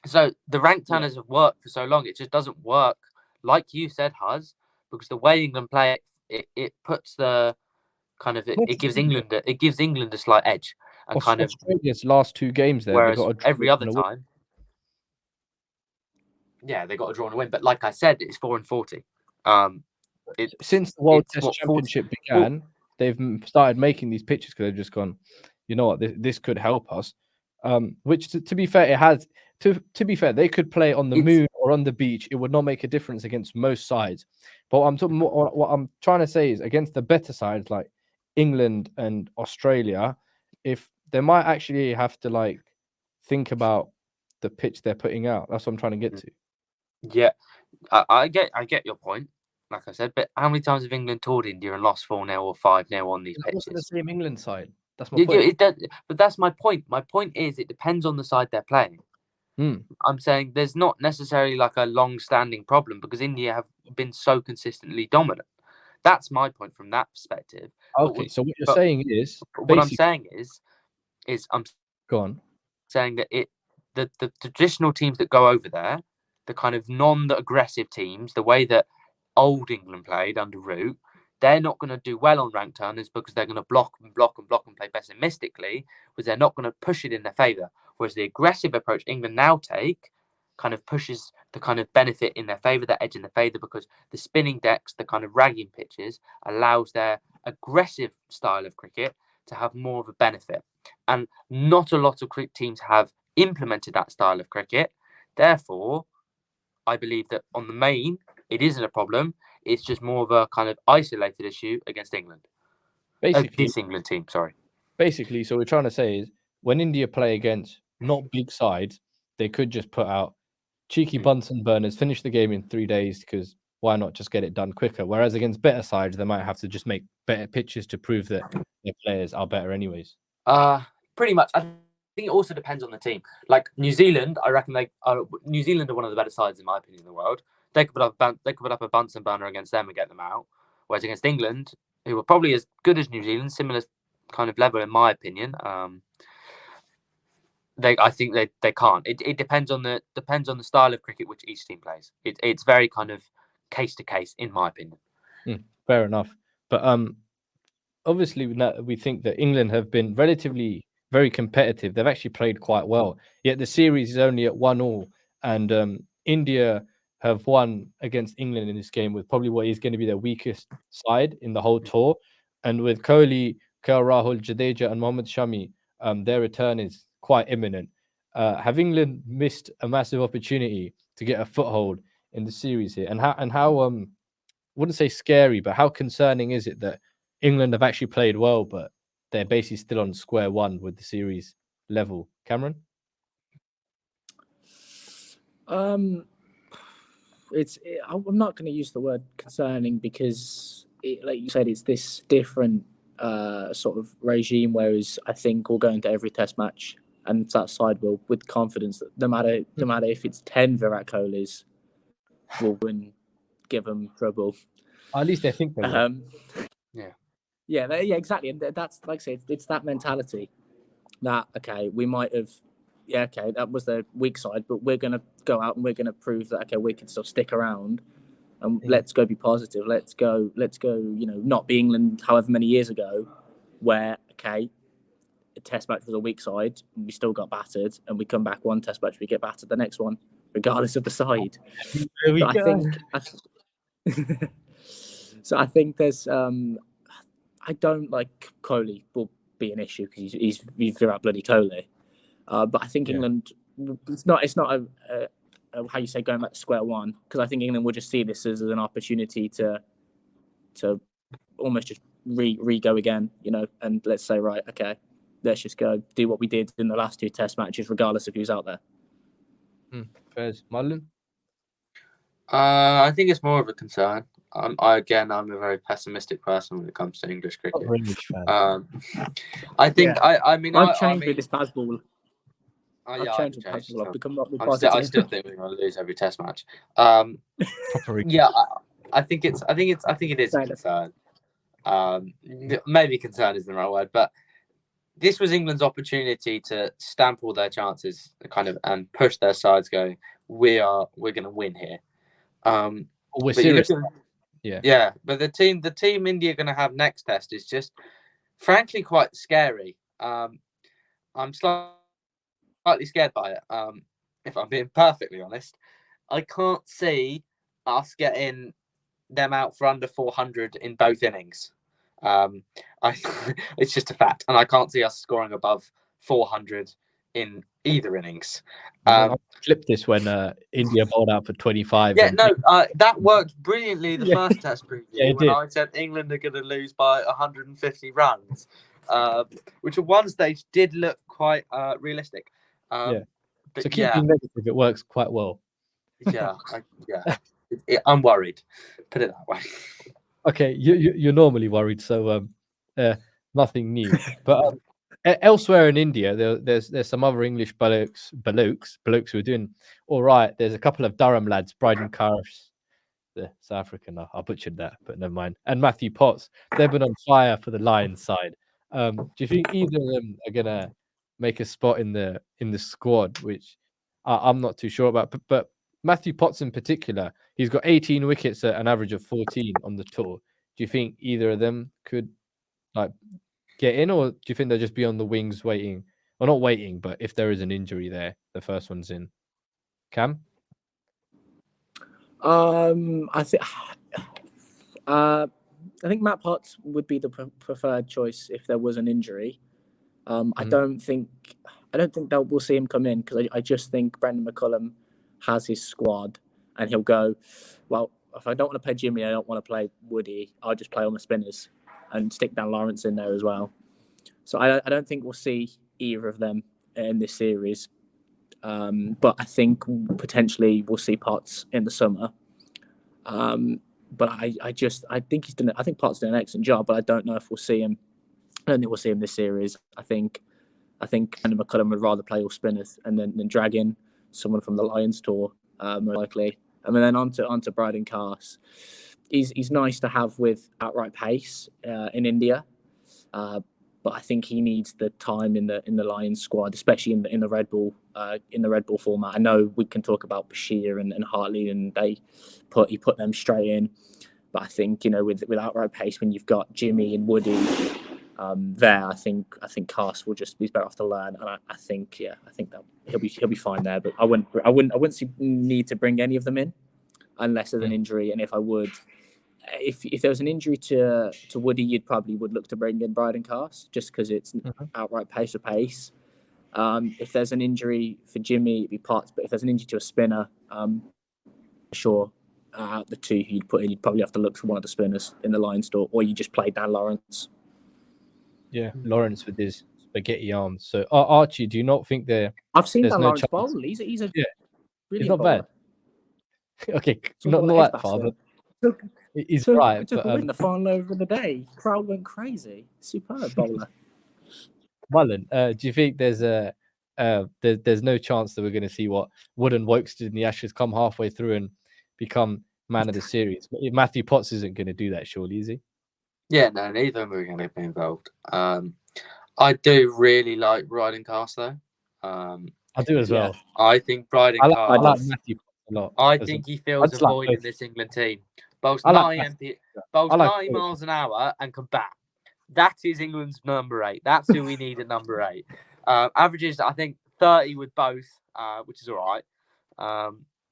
So the rank turners have worked for so long. It just doesn't work, like you said, Huz, because the way England play it puts the kind of it gives England a slight edge. And kind of Australia's last 2 games there, whereas they got every other time, they got a draw and a win. But like I said, it's 4 and 40. Since the World Test Championship began, they've started making these pitches because they've just gone, you know what, this could help us. Which, to be fair, it has. To be fair, they could play on the moon or on the beach. It would not make a difference against most sides. But what I'm trying to say is against the better sides like England and Australia, if they might actually have to like think about the pitch they're putting out. That's what I'm trying to get to. Yeah, I get your point. Like I said, but how many times have England toured India and lost 4-0 or 5-0 on these pitches? It's the same England side. That's my point. But that's my point. My point is it depends on the side they're playing. I'm saying there's not necessarily like a long-standing problem because India have been so consistently dominant. That's my point from that perspective. Okay, so what you're saying is what I'm saying is I'm go on saying that the traditional teams that go over there, the kind of non-aggressive teams, the way that old England played under Root, they're not going to do well on rank turners because they're going to block and play pessimistically, because they're not going to push it in their favour. Whereas the aggressive approach England now take kind of pushes the kind of benefit in their favour, the edge in their favour, because the spinning decks, the kind of ragging pitches, allows their aggressive style of cricket to have more of a benefit. And not a lot of teams have implemented that style of cricket. Therefore, I believe that on the main, it isn't a problem. It's just more of a kind of isolated issue against England. Basically, this England team, sorry. Basically, so we're trying to say is when India play against not big sides, they could just put out cheeky Bunsen burners, finish the game in 3 days because why not just get it done quicker? Whereas against better sides, they might have to just make better pitches to prove that their players are better anyways. Pretty much. I think it also depends on the team. Like New Zealand, I reckon New Zealand are one of the better sides in my opinion in the world. They could put up a Bunsen burner against them and get them out. Whereas against England, who are probably as good as New Zealand, similar kind of level in my opinion, I think they can't. It depends on the style of cricket which each team plays. It's very kind of case to case in my opinion. Fair enough, but obviously we think that England have been relatively very competitive. They've actually played quite well. Yet the series is only at 1-1, and India have won against England in this game with probably what is going to be their weakest side in the whole tour. And with Kohli, KL Rahul, Jadeja, and Mohammad Shami, their return is quite imminent. Have England missed a massive opportunity to get a foothold in the series here? And how wouldn't say scary, but how concerning is it that England have actually played well, but they're basically still on square one with the series level? Cameron? I'm not going to use the word concerning because, like you said, it's this different sort of regime. Whereas I think we'll go into every Test match and that side will with confidence that no matter if it's 10 Virat Kohlis, we'll win, give them trouble. At least they think they will. Yeah, exactly. And that's like I said, it's that mentality that we might have. Yeah, that was the weak side, but we're going to go out and we're going to prove that, we can still stick around and let's go be positive. Let's go, not be England however many years ago where, a Test match was a weak side and we still got battered and we come back one Test match, we get battered the next one, regardless of the side. There we go. So I think there's, I don't like Kohli will be an issue because he's Virat bloody Kohli. But I think England, it's not a how you say, going back to square one, because I think England will just see this as an opportunity to almost just re-go again, and let's say, right, okay, let's just go do what we did in the last 2 test matches, regardless of who's out there. Fairs. Marlon? I think it's more of a concern. I'm a very pessimistic person when it comes to English cricket. English fan. I think I've changed with this Bazball. I've changed with Bazball. I've become not I still think we're going to lose every test match. Proper. Yeah, I think it is a concern. Maybe concern isn't the right word, but this was England's opportunity to stamp all their chances, and push their sides, going, we're going to win here. We're serious. Yeah, but the team India are going to have next test is just, frankly, quite scary. I'm slightly scared by it. If I'm being perfectly honest, I can't see us getting them out for under 400 in both innings. It's just a fact, and I can't see us scoring above 400 in either innings. I flipped this when India bowled out for 25. Yeah, that worked brilliantly the first test preview when I said England are going to lose by 150 runs, which at one stage did look quite realistic. But so keeping negative, it works quite well. I'm worried. Put it that way. Okay, you're normally worried, so nothing new. But elsewhere in India, there's some other English blokes who are doing all right. There's a couple of Durham lads, Bryden Cars, the South African. I butchered that, but never mind. And Matthew Potts. They've been on fire for the Lions side. Do you think either of them are gonna make a spot in the squad? Which I'm not too sure about. But Matthew Potts in particular, he's got 18 wickets at an average of 14 on the tour. Do you think either of them could get in, or do you think they'll just be on the wings waiting? Or not waiting, but if there is an injury there, the first one's in. Cam? I think Matt Potts would be the preferred choice if there was an injury. I don't think that we'll see him come in, because I just think Brendan McCullum has his squad, and he'll go, well, if I don't want to play Jimmy, I don't want to play Woody, I'll just play on the spinners and stick Dan Lawrence in there as well. So I don't think we'll see either of them in this series. But I think potentially we'll see Potts in the summer. But I think Potts did an excellent job, but I don't know if we'll see him. I don't think we'll see him this series. I think Brendan McCullum would rather play all spinners and then drag in someone from the Lions tour, more likely. And then on to Bryden Cars. He's nice to have with outright pace in India, but I think he needs the time in the Lions squad, especially in the Red Bull format. I know we can talk about Bashir and Hartley, and he put them straight in, but I think with outright pace, when you've got Jimmy and Woody there, I think Cast will just be better off to learn, and I think that he'll be fine there. But I wouldn't see need to bring any of them in unless there's an injury, and if there was an injury to Woody, you'd probably look to bring in Bryden Cast, just because it's outright pace for pace. If there's an injury for Jimmy, it'd be Potts. But if there's an injury to a spinner, sure, out the two you'd put in, you'd probably have to look for one of the spinners in the Lions store, or you just play Dan Lawrence. Yeah, Lawrence with his spaghetti arms. So Archie, do you not think I've seen Dan no Lawrence chance? bowl. He's a He's not bowler. bad. Okay, not that far, but he's right. We took a win in the final over the day. Crowd went crazy. Superb bowler. Mullen, do you think there's no chance that we're going to see what Wood and Wokes did in the Ashes, come halfway through and become man of the series? Matthew Potts isn't going to do that, surely, is he? Yeah, no, neither of them are going to be involved. I do really like Bryden Cast, though. I do as well. I think Bryden Cast. I like Matthew Potts a lot. I think he fills a void in this England team. Bowls 90 miles an hour and can bat. That is England's number 8. That's who we need at number 8. Averages, I think, 30 with both, which is all right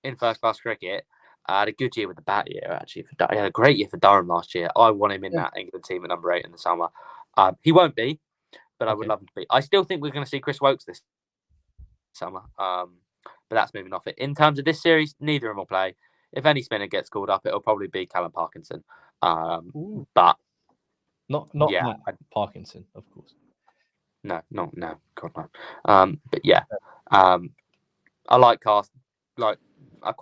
in first-class cricket. Had a good year with the bat year, actually. He had a great year for Durham last year. I want him in that England team at number 8 in the summer. He won't be, but I would love him to be. I still think we're going to see Chris Wokes this summer. But that's moving off it. In terms of this series, neither of them will play. If any spinner gets called up, it'll probably be Callum Parkinson. But not yeah, Parkinson, of course. No, God no. But yeah, I like Cast. Like I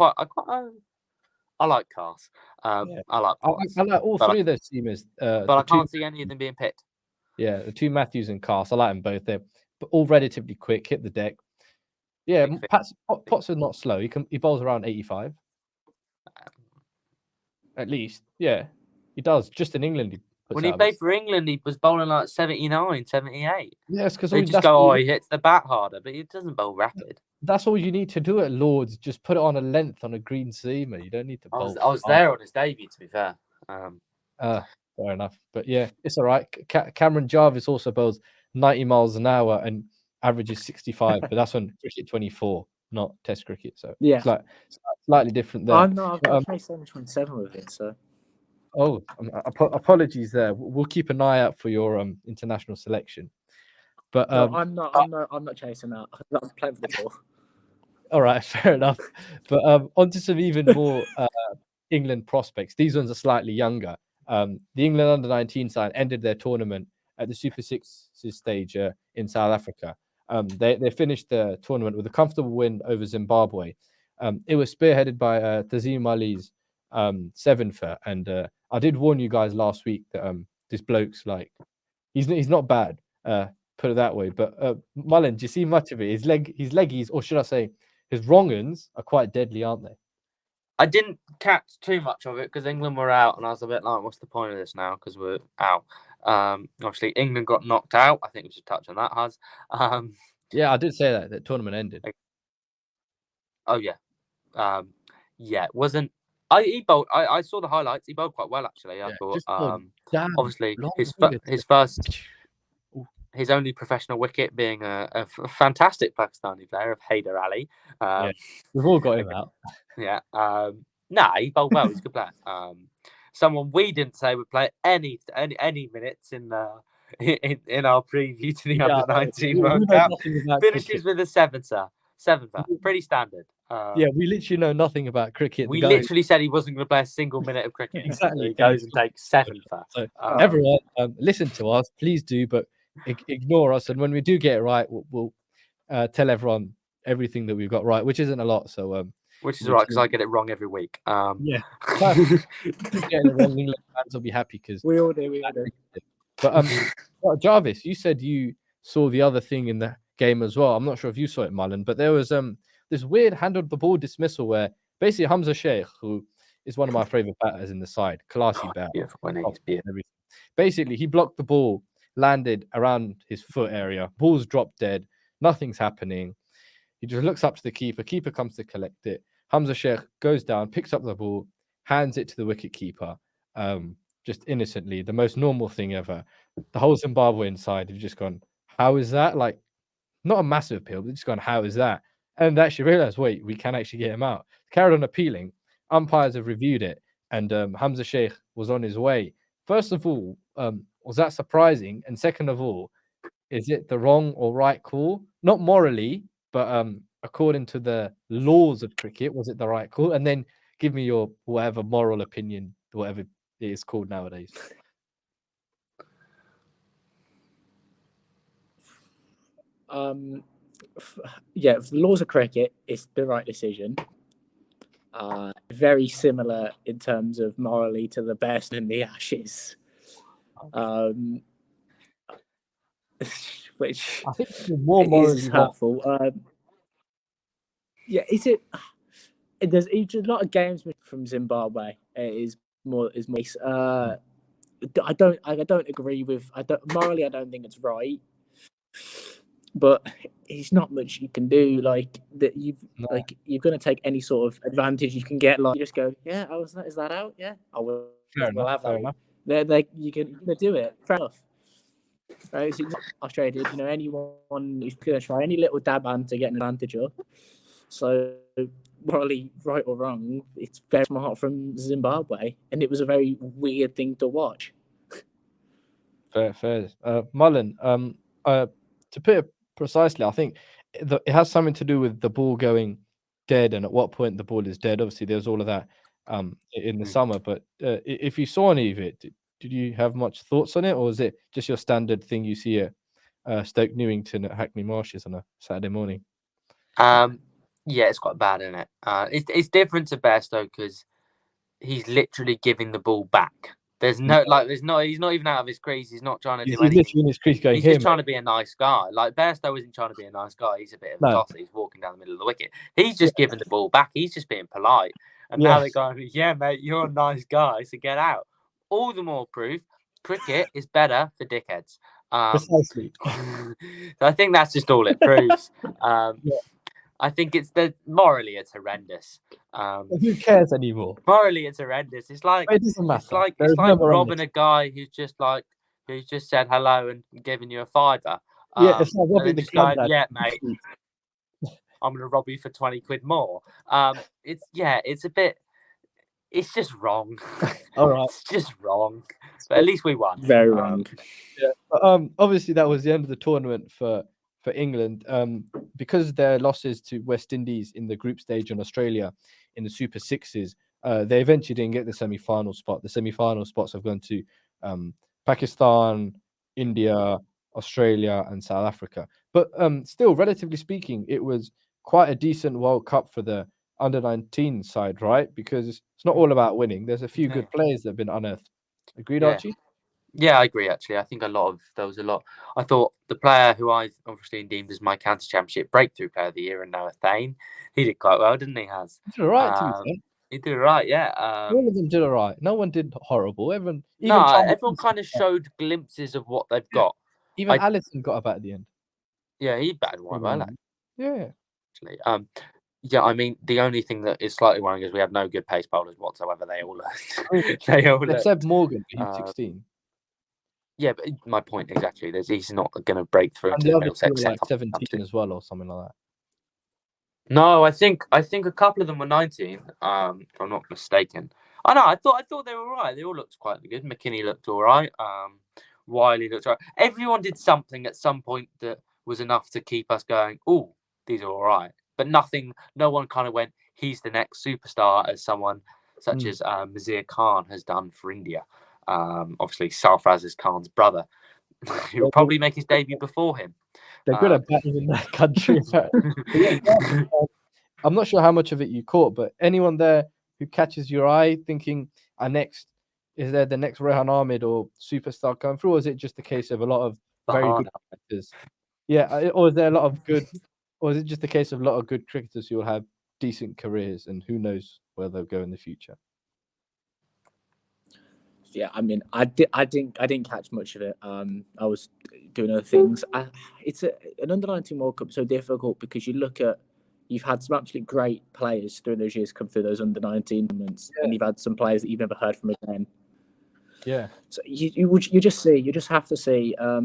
like Cast. I like Potts. I like all three of those teamers. But I can't see any of them being picked. Yeah, the two Matthews and Cast. I like them both. They're all relatively quick, hit the deck. Yeah, Potts is not slow. He bowls around 85. At least. Yeah, he does. Just in England, when he played for England, he was bowling like 79, 78. Yes, because they just go, he hits the bat harder, but he doesn't bowl rapid. That's all you need to do at Lords. Just put it on a length on a green seamer. You don't need to bowl. I was there on his debut, to be fair. Fair enough. But yeah, it's all right. Cameron Jarvis also bowls 90 miles an hour and averages 65, but that's on cricket 24, not Test cricket. So yeah, it's like slightly different there. I've got play 727 with it, so. Oh, apologies there. We'll keep an eye out for your international selection. But no, I'm not chasing that. I'm playing for the ball. All right, fair enough. But onto some even more England prospects. These ones are slightly younger. The England under-19 side ended their tournament at the Super Sixes stage in South Africa. They finished the tournament with a comfortable win over Zimbabwe. It was spearheaded by Tazim Ali's sevenfer, and I did warn you guys last week that this bloke's like he's not bad, put it that way. But Mullen, do you see much of it? His leggies, or should I say, his wrong-uns are quite deadly, aren't they? I didn't catch too much of it because England were out, and I was a bit like, "What's the point of this now?" Because we're out. Obviously, England got knocked out. I think we should touch on that, Huz. Yeah, I did say that the tournament ended. Oh yeah, yeah. It wasn't. He bowled. I saw the highlights. He bowled quite well, actually. I thought. Obviously, his only professional wicket being a fantastic Pakistani player of Haider Ali. We've all got him out. Yeah. He bowled well. He's a good player. Someone we didn't say would play any minutes in our preview to the Under-19 World Cup. Finishes with a sevenfer. Pretty standard. Yeah, we literally know nothing about cricket. We literally said he wasn't going to play a single minute of cricket. Exactly. He goes and takes sevenfer. So everyone, listen to us, please do, but ignore us. And when we do get it right, we'll tell everyone everything that we've got right, which isn't a lot. So which is right because I get it wrong every week. Yeah, getting it wrong, England fans will be happy because we all do. But Jarvis, you said you saw the other thing in the game as well. I'm not sure if you saw it, Mullen, but there was this weird handled the ball dismissal where basically Hamza Sheikh, who is one of my favorite batters in the side, classy batter, basically he blocked the ball, landed around his foot area, ball's dropped dead, nothing's happening. He just looks up to the keeper comes to collect it. Hamza Sheikh goes down, picks up the ball, hands it to the wicket keeper, just innocently, the most normal thing ever. The whole Zimbabwean side have just gone, how is that? Like, not a massive appeal, but just gone, how is that? And actually realized, wait, we can actually get him out. Carried on appealing. Umpires have reviewed it, and Hamza Sheikh was on his way. First of all, was that surprising? And second of all, is it the wrong or right call? Not morally, but according to the laws of cricket, was it the right call? And then give me your whatever moral opinion, whatever it is called nowadays. Yeah, the laws of cricket, it's the right decision. Very similar in terms of morally to the best in the Ashes. Which I think it's more morally hurtful. Yeah, is it? There's a lot of games from Zimbabwe. It is more. I don't agree with. Morally, I don't think it's right. But it's not much you can do. Like that, you're going to take any sort of advantage you can get. Like you just go, yeah, is that out? Yeah, I will. We'll have that. You can do it. Fair enough. Right, it's frustrated. Anyone who's going to try any little dab hand to get an advantage of. So morally, right or wrong, it's very smart from Zimbabwe, and it was a very weird thing to watch. Fair. Mullen, to put it precisely, I think it has something to do with the ball going dead and at what point the ball is dead. Obviously, there's all of that in the summer. But if you saw any of it, did you have much thoughts on it, or is it just your standard thing you see at Stoke Newington at Hackney Marshes on a Saturday morning? Yeah, it's quite bad, isn't it? It's different to Bairstow because he's literally giving the ball back. There's no he's not even out of his crease. He's not trying to do anything. Literally in his crease going, he's just trying to be a nice guy. Like Bairstow isn't trying to be a nice guy. He's a bit of a tosser. He's walking down the middle of the wicket. He's just giving the ball back. He's just being polite. And now they're going, yeah, mate, you're a nice guy, so get out. All the more proof cricket is better for dickheads. Precisely. So I think that's just all it proves. I think morally it's horrendous. Who cares anymore? Morally it's horrendous. It's like it doesn't matter. It's like robbing a guy who's just said hello and giving you a fiver. It's like robbing the guy. Yeah, mate. I'm gonna rob you for 20 quid more. It's a bit. It's just wrong. All right. It's just wrong. But at least we won. Very wrong. Obviously that was the end of the tournament for England, because their losses to West Indies in the group stage and Australia in the Super Sixes, they eventually didn't get the semi-final spot. The semi-final spots have gone to Pakistan, India, Australia, and South Africa. But still, relatively speaking, it was quite a decent World Cup for the under-19 side, right? Because it's not all about winning. There's a few good players that have been unearthed. Agreed, Archie? Yeah, I agree, actually. I think there was a lot. I thought the player who I obviously deemed as my county championship breakthrough player of the year, and Noah Thane, he did quite well, didn't he, Haz? He did all right, to be fair. He did all right, yeah. All of them did all right. No one did horrible. Everyone kind of showed glimpses of what they've got. Even Allison got up at the end. Yeah, he batted quite well, yeah. Actually. Yeah, I mean, the only thing that is slightly worrying is we have no good pace bowlers whatsoever. They all left. Except Morgan, he's 16. Yeah, but my point exactly. He's not going to break through and into the Middlesex other like 17 as well, or something like that. No, I think a couple of them were 19. If I'm not mistaken. I know. I thought they were all right. They all looked quite good. McKinney looked all right. Wiley looked all right. Everyone did something at some point that was enough to keep us going. Oh, these are all right. But nothing. No one kind of went, he's the next superstar, as someone such as Mazir Khan has done for India. Obviously, Sarfraz Khan's brother, who will probably make his debut before him. They're good at batting in that country. I'm not sure how much of it you caught, but anyone there who catches your eye thinking, is there the next Rehan Ahmed or superstar coming through, or is it just a case of a lot of very good cricketers? Yeah, or is there a lot of good, or is it just a case of a lot of good cricketers who will have decent careers and who knows where they'll go in the future? Yeah, I mean, I didn't catch much of it. I was doing other things. It's an under-19 World Cup so difficult because you've had some absolutely great players through those years come through those under-19 tournaments, and you've had some players that you've never heard from again. Yeah. So you just have to see. I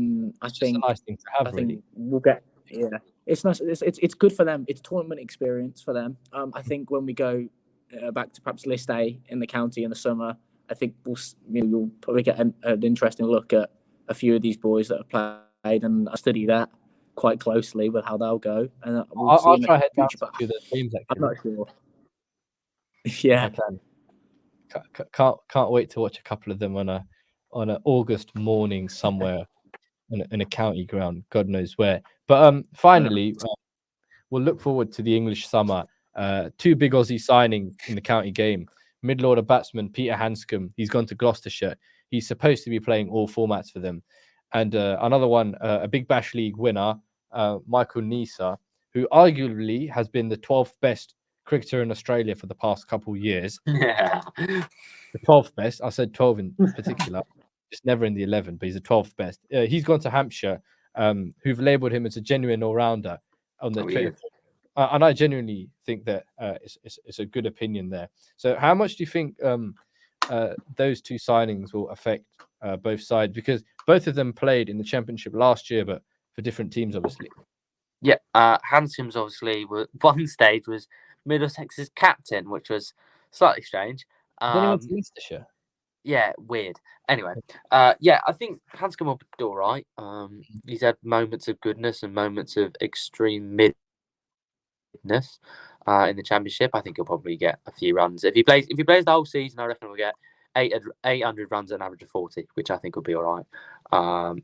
think a nice thing to have. I think we'll get. Yeah, it's nice. It's good for them. It's tournament experience for them. I think when we go back to perhaps List A in the county in the summer, I think we'll probably get an interesting look at a few of these boys that have played, and I study that quite closely with how they'll go. And I'll try to head down to a few of those games. I'm not sure. Yeah, can't wait to watch a couple of them on an August morning somewhere in a county ground, God knows where. But finally, we'll look forward to the English summer. Two big Aussie signings in the county game. Middle order batsman Peter Hanscom, he's gone to Gloucestershire. He's supposed to be playing all formats for them. And another one, a Big Bash League winner, Michael Nisa, who arguably has been the 12th best cricketer in Australia for the past couple of years. Yeah. The 12th best. I said 12 in particular. Just never in the 11, but he's the 12th best. He's gone to Hampshire, who've labelled him as a genuine all-rounder on their Twitter. And I genuinely think that it's a good opinion there. So how much do you think those two signings will affect both sides? Because both of them played in the championship last year, but for different teams, obviously. Yeah, Hanscom's obviously one stage was Middlesex's captain, which was slightly strange. Then he went to Leicestershire. yeah, weird. Anyway, yeah, I think Hanscom will do all right. He's had moments of goodness and moments of extreme midness in the championship. I think he'll probably get a few runs if he plays the whole season. I reckon we'll get 800 runs at an average of 40, which I think will be all right.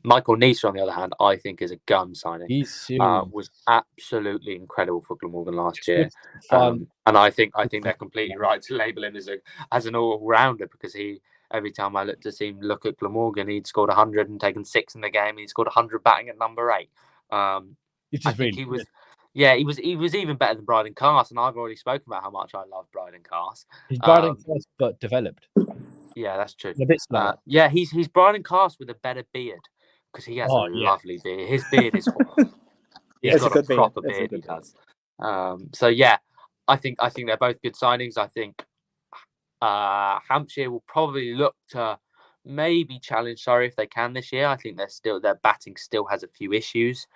Michael Neser, on the other hand, I think is a gun signing. He's serious. Was absolutely incredible for Glamorgan last year, Fun. and I think they're completely right to label him as an all-rounder, because every time I looked to see him look at Glamorgan, he'd scored 100 and taken 6 in the game. He scored 100 batting at number 8. I think really he was. Good. Yeah, he was even better than Bryden Cast, and I've already spoken about how much I love Bryden Cast. He's Bryden Cast, but developed. Yeah, that's true. A bit slower. Yeah, he's Bryden Cast with a better beard, because he has a lovely beard. His beard is. He's got a proper beard. He does. So yeah, I think they're both good signings. I think Hampshire will probably look to maybe challenge Surrey if they can this year. I think their batting still has a few issues,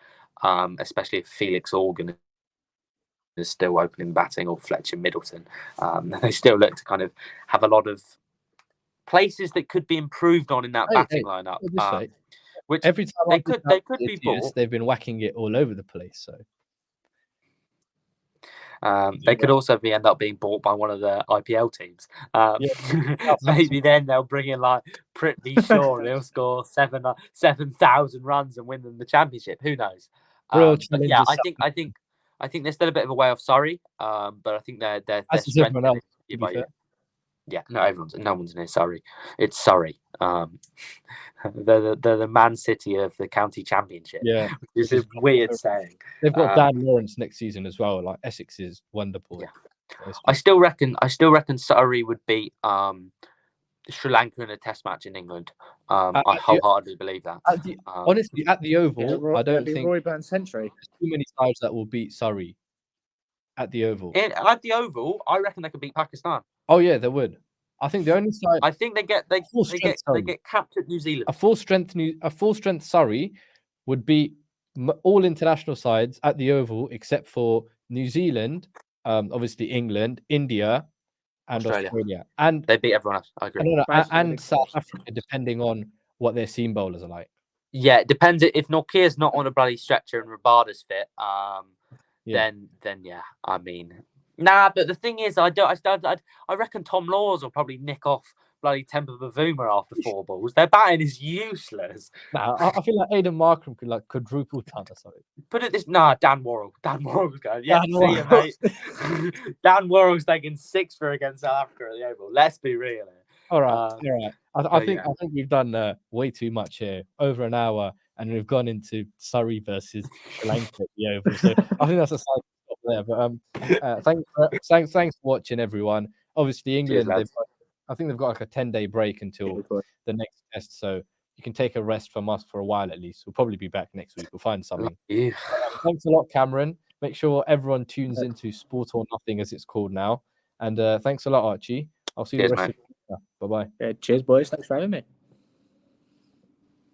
especially if Felix Organ is still opening batting, or Fletcher Middleton. They still look to kind of have a lot of places that could be improved on in that batting lineup. Which every time they could be bought. They've been whacking it all over the place. So they could also end up being bought by one of the IPL teams. Maybe then they'll bring in like Prithvi Shaw and he'll score 7,000 runs and win them the championship. Who knows? But yeah, I think there's still a bit of a way off Surrey. But I think they're strengthening it by year. Yeah, no one's near Surrey. It's Surrey. They're the Man City of the county championship. Yeah, which is a weird saying. They've got Dan Lawrence next season as well. Like Essex is wonderful. Yeah. I still reckon Surrey would beat Sri Lanka in a Test match in England. I wholeheartedly believe that. Honestly, at the Oval, I don't think Roy Burns century. There's too many sides that will beat Surrey at the Oval. At the Oval, I reckon they could beat Pakistan. Oh yeah, they would. I think the only side. I think they get capped at New Zealand. A full strength Surrey would beat all international sides at the Oval except for New Zealand, obviously England, India, and Australia. And they beat everyone else. I agree. And South Africa, depending on what their seam bowlers are like. Yeah, it depends. If Nortje's not on a bloody stretcher and Rabada's fit, then yeah. I mean. Nah, but the thing is, I reckon Tom Laws will probably nick off bloody Temper Bavuma after 4 balls. Their batting is useless. Nah, I feel like Aidan Markram could like quadruple ton or something. Put it this, Dan Worrell's going. Yeah, see you, mate. Dan Worrell's taking 6 for against South Africa at the Oval. Let's be real here. All right. I think we've done way too much here. Over an hour, and we've gone into Surrey versus Sri Lanka at the Oval. So I think that's a side. There, but thanks for watching, everyone. Obviously, England, I think they've got like a 10-day break until the next test, so you can take a rest from us for a while at least. We'll probably be back next week. We'll find something. Thanks a lot, Cameron. Make sure everyone tunes into Sport or Nothing, as it's called now. And thanks a lot, Archie. I'll see you the rest of the week. Bye bye. Cheers, boys. Thanks for having me.